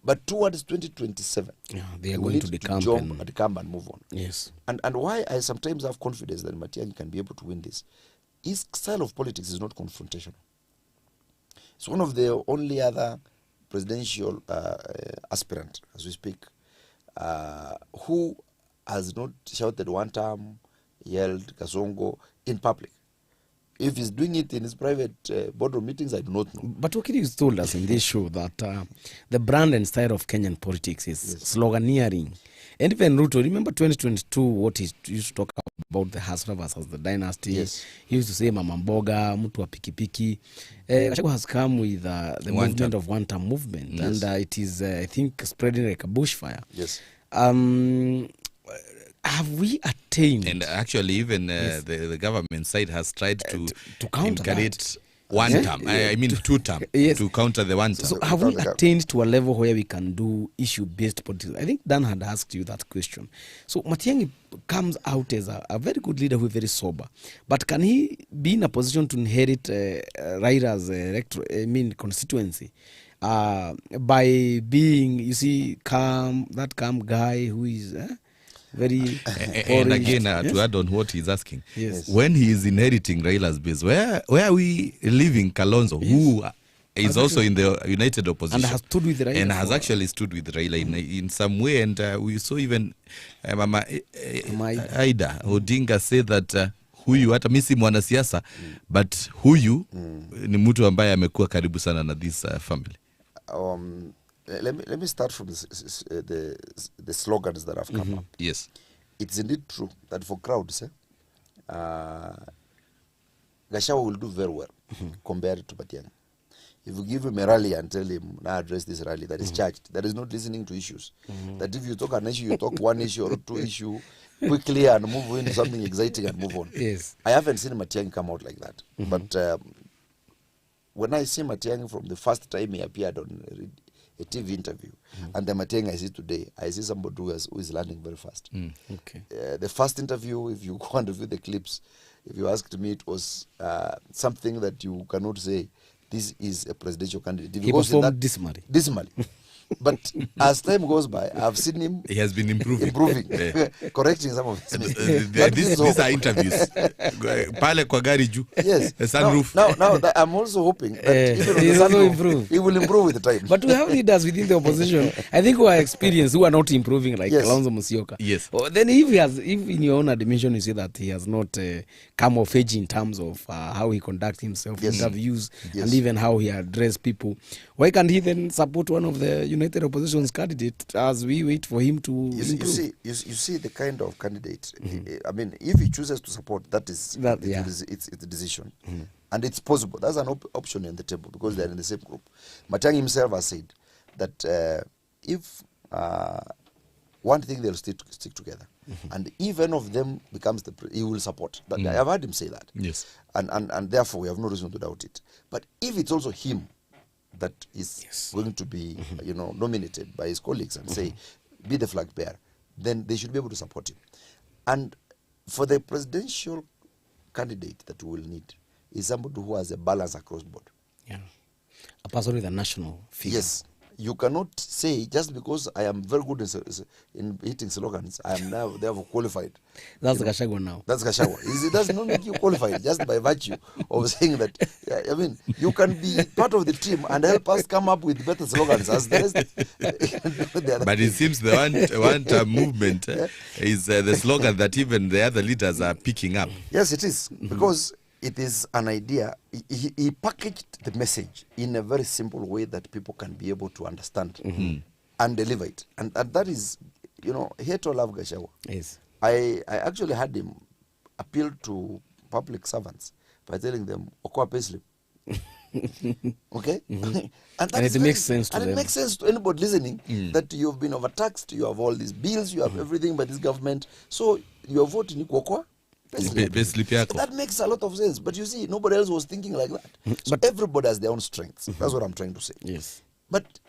[SPEAKER 4] But towards 2027,
[SPEAKER 1] they are
[SPEAKER 4] we
[SPEAKER 1] going
[SPEAKER 4] need
[SPEAKER 1] to
[SPEAKER 4] decamp and move on.
[SPEAKER 1] Yes.
[SPEAKER 4] And why I sometimes have confidence that Matiang'i can be able to win this, his style of politics is not confrontational. It's one of the only other presidential aspirant, as we speak, who has not shouted one term, yelled Kasongo in public. If he's doing it in his private boardroom meetings, I do not know.
[SPEAKER 1] But Wakili has told us in this show that the brand and style of Kenyan politics is sloganeering. And even Ruto, remember 2022, what he used to talk about the Hasra versus the dynasty.
[SPEAKER 4] Yes.
[SPEAKER 1] He used to say Mama Mboga, Mtu wa Pikipiki. Gachagua has come with the movement of one-term movement.
[SPEAKER 4] Yes.
[SPEAKER 1] And it is, I think, spreading like a bushfire.
[SPEAKER 4] Yes.
[SPEAKER 1] Have we attained?
[SPEAKER 2] And actually, even the government side has tried to
[SPEAKER 1] counter
[SPEAKER 2] encourage
[SPEAKER 1] that.
[SPEAKER 2] one term. I mean, two term
[SPEAKER 1] Yes.
[SPEAKER 2] to counter the one term.
[SPEAKER 1] So have we attained to a level where we can do issue-based politics? I think Dan had asked you that question. So Matiang'i comes out as a very good leader who is very sober. But can he be in a position to inherit Raila's constituency by being, you see, calm guy who is... very
[SPEAKER 2] and again, to add on what he's asking,
[SPEAKER 1] Yes.
[SPEAKER 2] when he is inheriting Raila's base, where are we leaving Kalonzo, who is also in the united opposition
[SPEAKER 1] and has stood with Raila
[SPEAKER 2] and has actually stood with Raila in some way, and we saw even Mama Aida Odinga say that huyu hata mimi si mwanasiasa but huyu ni mtu ambaye amekuwa karibu sana na this family.
[SPEAKER 4] Let me start from the slogans that have come up.
[SPEAKER 2] Yes.
[SPEAKER 4] It's indeed true that for crowds, Gachagua will do very well compared to Matiang'i. If you give him a rally and tell him, now address this rally that is charged, that is not listening to issues. That if you talk an issue, you talk one issue or two issue quickly and move into something exciting and move on.
[SPEAKER 1] Yes.
[SPEAKER 4] I haven't seen Matiang'i come out like that. But when I see Matiang'i from the first time he appeared on a TV interview and the Matiang'i I see today, I see somebody who is learning very fast.
[SPEAKER 1] Okay.
[SPEAKER 4] The first interview, if you go and review the clips, if you asked me, it was something that you cannot say this is a presidential candidate. If
[SPEAKER 1] He
[SPEAKER 4] goes in
[SPEAKER 1] performed dismally.
[SPEAKER 4] dismally. But as time goes by, I've seen him
[SPEAKER 2] He has been improving.
[SPEAKER 4] correcting some of his mistakes.
[SPEAKER 2] These are interviews. Pale kwa gari juu.
[SPEAKER 4] Yes.
[SPEAKER 2] The sunroof.
[SPEAKER 4] Now that I'm also hoping that even on
[SPEAKER 1] He
[SPEAKER 4] the
[SPEAKER 1] will also
[SPEAKER 4] sunroof,
[SPEAKER 1] improve.
[SPEAKER 4] he will improve with the time.
[SPEAKER 1] But we have leaders within the opposition, I think, who are experienced, who are not improving, like
[SPEAKER 4] Yes.
[SPEAKER 1] Kalonzo Musyoka.
[SPEAKER 2] Yes.
[SPEAKER 1] Then if in your own admission you say that he has not come of age in terms of how he conducts himself,
[SPEAKER 4] Yes.
[SPEAKER 1] interviews,
[SPEAKER 4] Yes.
[SPEAKER 1] and even how he addresses people, why can't he then support one of the United Opposition's candidates as we wait for him to improve?
[SPEAKER 4] You see the kind of candidate. I mean, if he chooses to support, it's a decision, and it's possible. That's an option on the table because they're in the same group. Matiang'i himself has said that if one thing they'll stick together, and if any of them becomes he will support. That I've heard him say that.
[SPEAKER 2] Yes.
[SPEAKER 4] And therefore we have no reason to doubt it. But if it's also him that is going to be nominated by his colleagues and say be the flag bearer, then they should be able to support him. And for the presidential candidate that we will need is somebody who has a balance across board.
[SPEAKER 1] Yeah. A person with a national figure.
[SPEAKER 4] Yes. You cannot say just because I am very good in hitting slogans, I am now therefore qualified.
[SPEAKER 1] That's Gachagua now.
[SPEAKER 4] That's Gachagua. It does not make you qualified just by virtue of saying that. I mean, you can be part of the team and help us come up with better slogans as the rest.
[SPEAKER 2] But it seems the one movement is the slogan that even the other leaders are picking up.
[SPEAKER 4] Yes, it is. Because it is an idea. He packaged the message in a very simple way that people can be able to understand and deliver it. And that is, hate or love Gachagua.
[SPEAKER 1] Yes.
[SPEAKER 4] I actually had him appeal to public servants by telling them, Okoa payslip. Okay? And
[SPEAKER 1] it makes sense to them.
[SPEAKER 4] It makes sense to anybody listening that you've been overtaxed, you have all these bills, you have everything by this government. So your vote in Okoa that makes a lot of sense. But you see, nobody else was thinking like that. So everybody has their own strengths. That's what I'm trying to say.
[SPEAKER 1] Yes.
[SPEAKER 4] But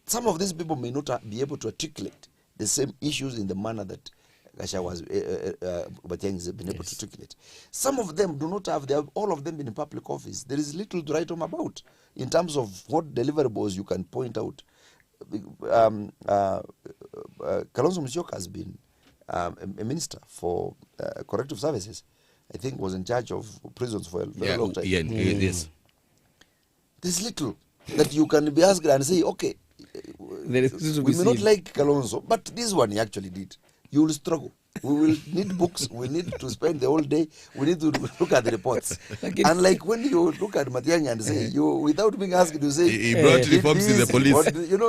[SPEAKER 4] some of these people may not be able to articulate the same issues in the manner that Matiang'i has been able to articulate. Some of them do not have, all of them been in public office. There is little to write home about in terms of what deliverables you can point out. Kalonzo Musyoka has been a minister for corrective services. I think was in charge of prisons for a very long time.
[SPEAKER 2] Yes.
[SPEAKER 4] There's little that you can be asked and say, okay, we may not like Kalonzo, but this one he actually did. You will struggle. We will need books. We need to spend the whole day. We need to look at the reports. And like when you look at Matiang'i and say, without being asked, you say,
[SPEAKER 2] he brought reforms in the police.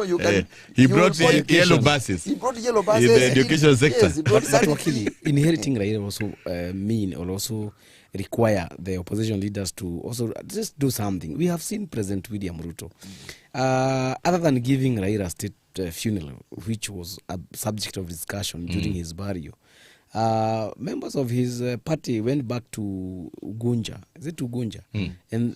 [SPEAKER 4] You can.
[SPEAKER 2] He brought yellow buses.
[SPEAKER 4] He brought yellow buses
[SPEAKER 2] in the education sector.
[SPEAKER 4] Yes, he brought
[SPEAKER 1] But Wakili, inheriting Raila also mean or also require the opposition leaders to also just do something. We have seen President William Ruto, other than giving Raila a state funeral, which was a subject of discussion during his burial. Members of his party went back to Ugunja. Is it Ugunja? And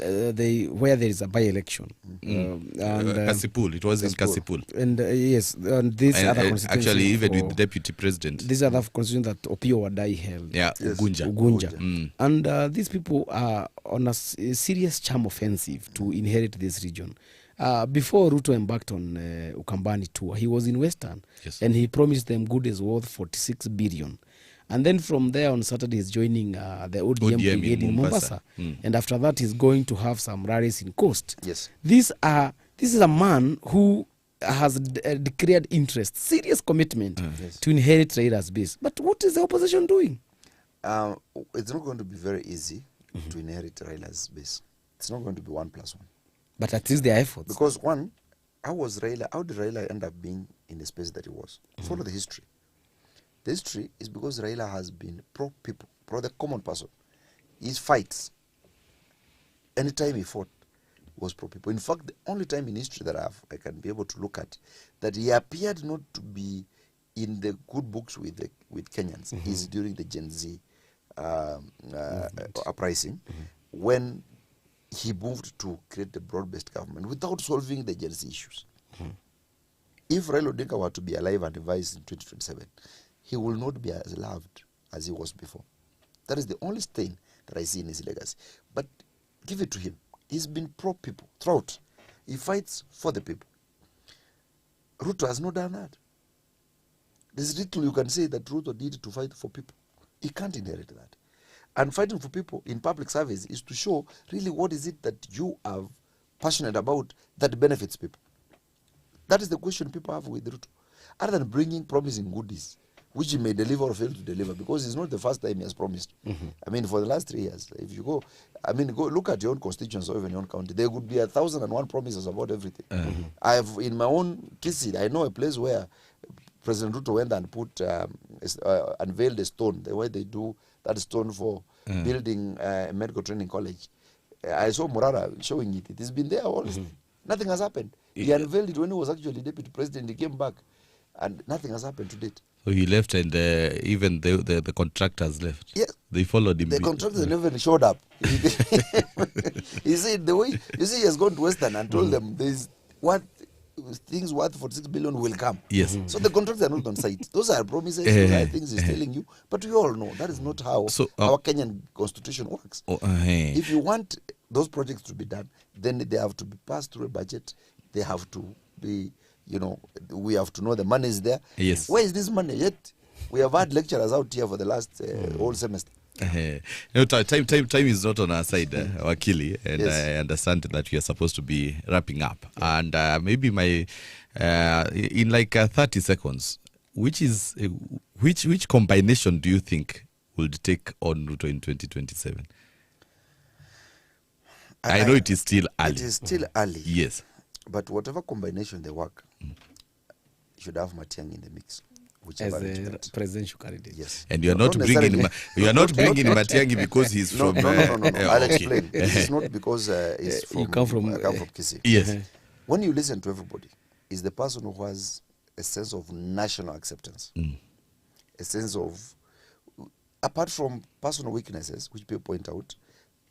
[SPEAKER 1] where there is a by-election.
[SPEAKER 2] Kasipul. It was in Kasipul.
[SPEAKER 1] And yes, and this other constituency.
[SPEAKER 2] Actually, even with the deputy president.
[SPEAKER 1] These other constituency that Opio Wadai held.
[SPEAKER 2] Yeah, yes.
[SPEAKER 1] Ugunja. And these people are on a serious charm offensive to inherit this region. Before Ruto embarked on Ukambani tour, he was in Western, and he promised them goodies worth 46 billion. And then from there on Saturday, he's joining the ODM brigade in Mombasa. And after that, he's going to have some rallies in Coast.
[SPEAKER 4] Yes.
[SPEAKER 1] This is a man who has declared interest, serious commitment to inherit Raila's base. But what is the opposition doing?
[SPEAKER 4] It's not going to be very easy to inherit Raila's base. It's not going to be 1+1.
[SPEAKER 1] But at least their efforts.
[SPEAKER 4] Because one, how did Raila end up being in the space that he was? Follow the history. The history is because Raila has been pro-people, pro-the common person. His fights, anytime he fought, was pro-people. In fact, the only time in history that I can be able to look at that he appeared not to be in the good books with Kenyans is during the Gen Z uprising, when he moved to create a broad-based government without solving the Gen Z issues. If Raila Odinga were to be alive and advised in 2027, he will not be as loved as he was before. That is the only stain that I see in his legacy. But give it to him. He's been pro-people throughout. He fights for the people. Ruto has not done that. There's little you can say that Ruto did to fight for people. He can't inherit that. And fighting for people in public service is to show really what is it that you are passionate about that benefits people. That is the question people have with Ruto. Other than bringing promising goodies, which he may deliver or fail to deliver, because it's not the first time he has promised. I mean, for the last 3 years, if you go, I mean, go look at your own constituency or even your own county, there would be 1,001 promises about everything. I have, in my own Kisii, I know a place where President Ruto went and put, unveiled a stone, the way they do that stone for building a medical training college. I saw Murara showing it. It has been there all. Nothing has happened. He unveiled it when he was actually deputy president. He came back, and nothing has happened to date.
[SPEAKER 2] So he left, and even the contractors left.
[SPEAKER 4] Yes.
[SPEAKER 2] They followed him.
[SPEAKER 4] The contractors never showed up. He said the way, you see, he has gone to Western and told them there's what things worth 46 billion will come.
[SPEAKER 2] Yes.
[SPEAKER 4] So the contractors are not on site. Those are promises, those are things he's telling you. But we all know that is not how our Kenyan constitution works. If you want those projects to be done, then they have to be passed through a budget. They have to be, you know, we have to know the money is there.
[SPEAKER 2] Yes.
[SPEAKER 4] Where is this money? Yet we have had lecturers out here for the last whole semester.
[SPEAKER 2] You know, time is not on our side, Wakili, and
[SPEAKER 4] Yes.
[SPEAKER 2] I understand that we are supposed to be wrapping up. And maybe my in like 30 seconds, which combination do you think would take on Ruto in 2027? I know it is still early.
[SPEAKER 4] It is still early.
[SPEAKER 2] Yes.
[SPEAKER 4] But whatever combination they work, you should have Matiangi in the mix. Whichever
[SPEAKER 1] As a
[SPEAKER 4] arrangement.
[SPEAKER 1] presidential candidate.
[SPEAKER 4] Yes.
[SPEAKER 2] And you are not bringing Matiangi because he's from.
[SPEAKER 4] No. I'll
[SPEAKER 2] okay.
[SPEAKER 4] explain. This is not because he's from.
[SPEAKER 1] You come from.
[SPEAKER 4] I come from Kisii.
[SPEAKER 2] Yes.
[SPEAKER 4] When you listen to everybody, is the person who has a sense of national acceptance, a sense of, apart from personal weaknesses, which people point out,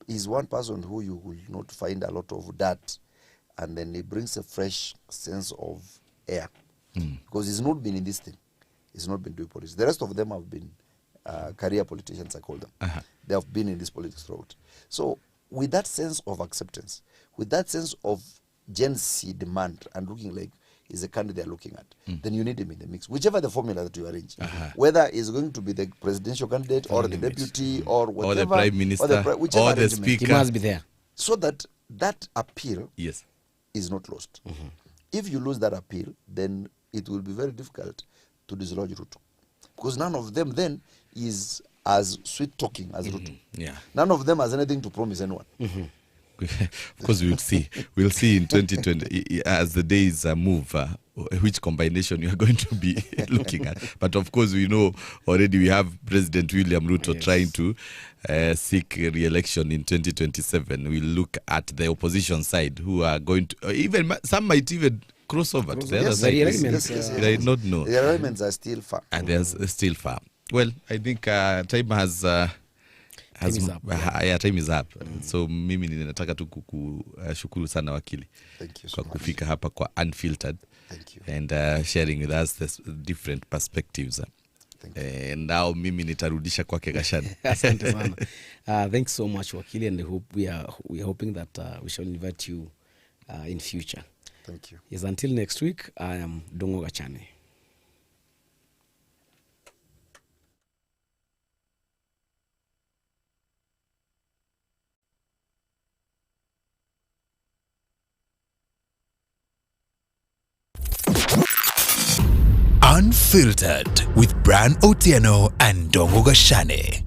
[SPEAKER 4] is one person who you will not find a lot of that, and then he brings a fresh sense of air, because he's not been in this thing. He's not been doing politics. The rest of them have been career politicians, I call them. They have been in this politics throughout. So with that sense of acceptance, with that sense of Gen Z demand and looking like is a candidate they're looking at, then you need him in the mix. Whichever the formula that you arrange, whether it's going to be the presidential candidate or the deputy or whatever,
[SPEAKER 2] or the prime minister,
[SPEAKER 4] whichever
[SPEAKER 2] or the
[SPEAKER 4] arrangement,
[SPEAKER 2] speaker.
[SPEAKER 1] He must be there.
[SPEAKER 4] so that that appeal
[SPEAKER 2] Yes.
[SPEAKER 4] is not lost. If you lose that appeal, then it will be very difficult to dislodge Ruto, because none of them then is as sweet talking as Ruto.
[SPEAKER 2] Yeah.
[SPEAKER 4] None of them has anything to promise anyone.
[SPEAKER 2] Of course, we'll see. We'll see in 2020 as the days move which combination you are going to be looking at. But of course, we know already we have President William Ruto trying to seek re-election in 2027. We'll look at the opposition side who are going to, even some might even cross over to the other side. I did not know.
[SPEAKER 4] The arrangements are still far.
[SPEAKER 2] And there's still far. Well, I think time has time is up. So mimi ninataka tu kushukuru sana wakili
[SPEAKER 4] Thank you so
[SPEAKER 2] kwa
[SPEAKER 4] much.
[SPEAKER 2] kufika hapa kwa Unfiltered.
[SPEAKER 4] Thank you.
[SPEAKER 2] And sharing with us the different perspectives.
[SPEAKER 4] Thank you.
[SPEAKER 2] And now mimi nitarudisha kwake Gashani.
[SPEAKER 1] Asante sana. Thanks so much, Wakili, and we are hoping that we shall invite you in future.
[SPEAKER 4] Thank you.
[SPEAKER 1] Yes, until next week, I am Dongo Gachane.
[SPEAKER 3] Unfiltered with Bran Otieno and Dongo Gashane.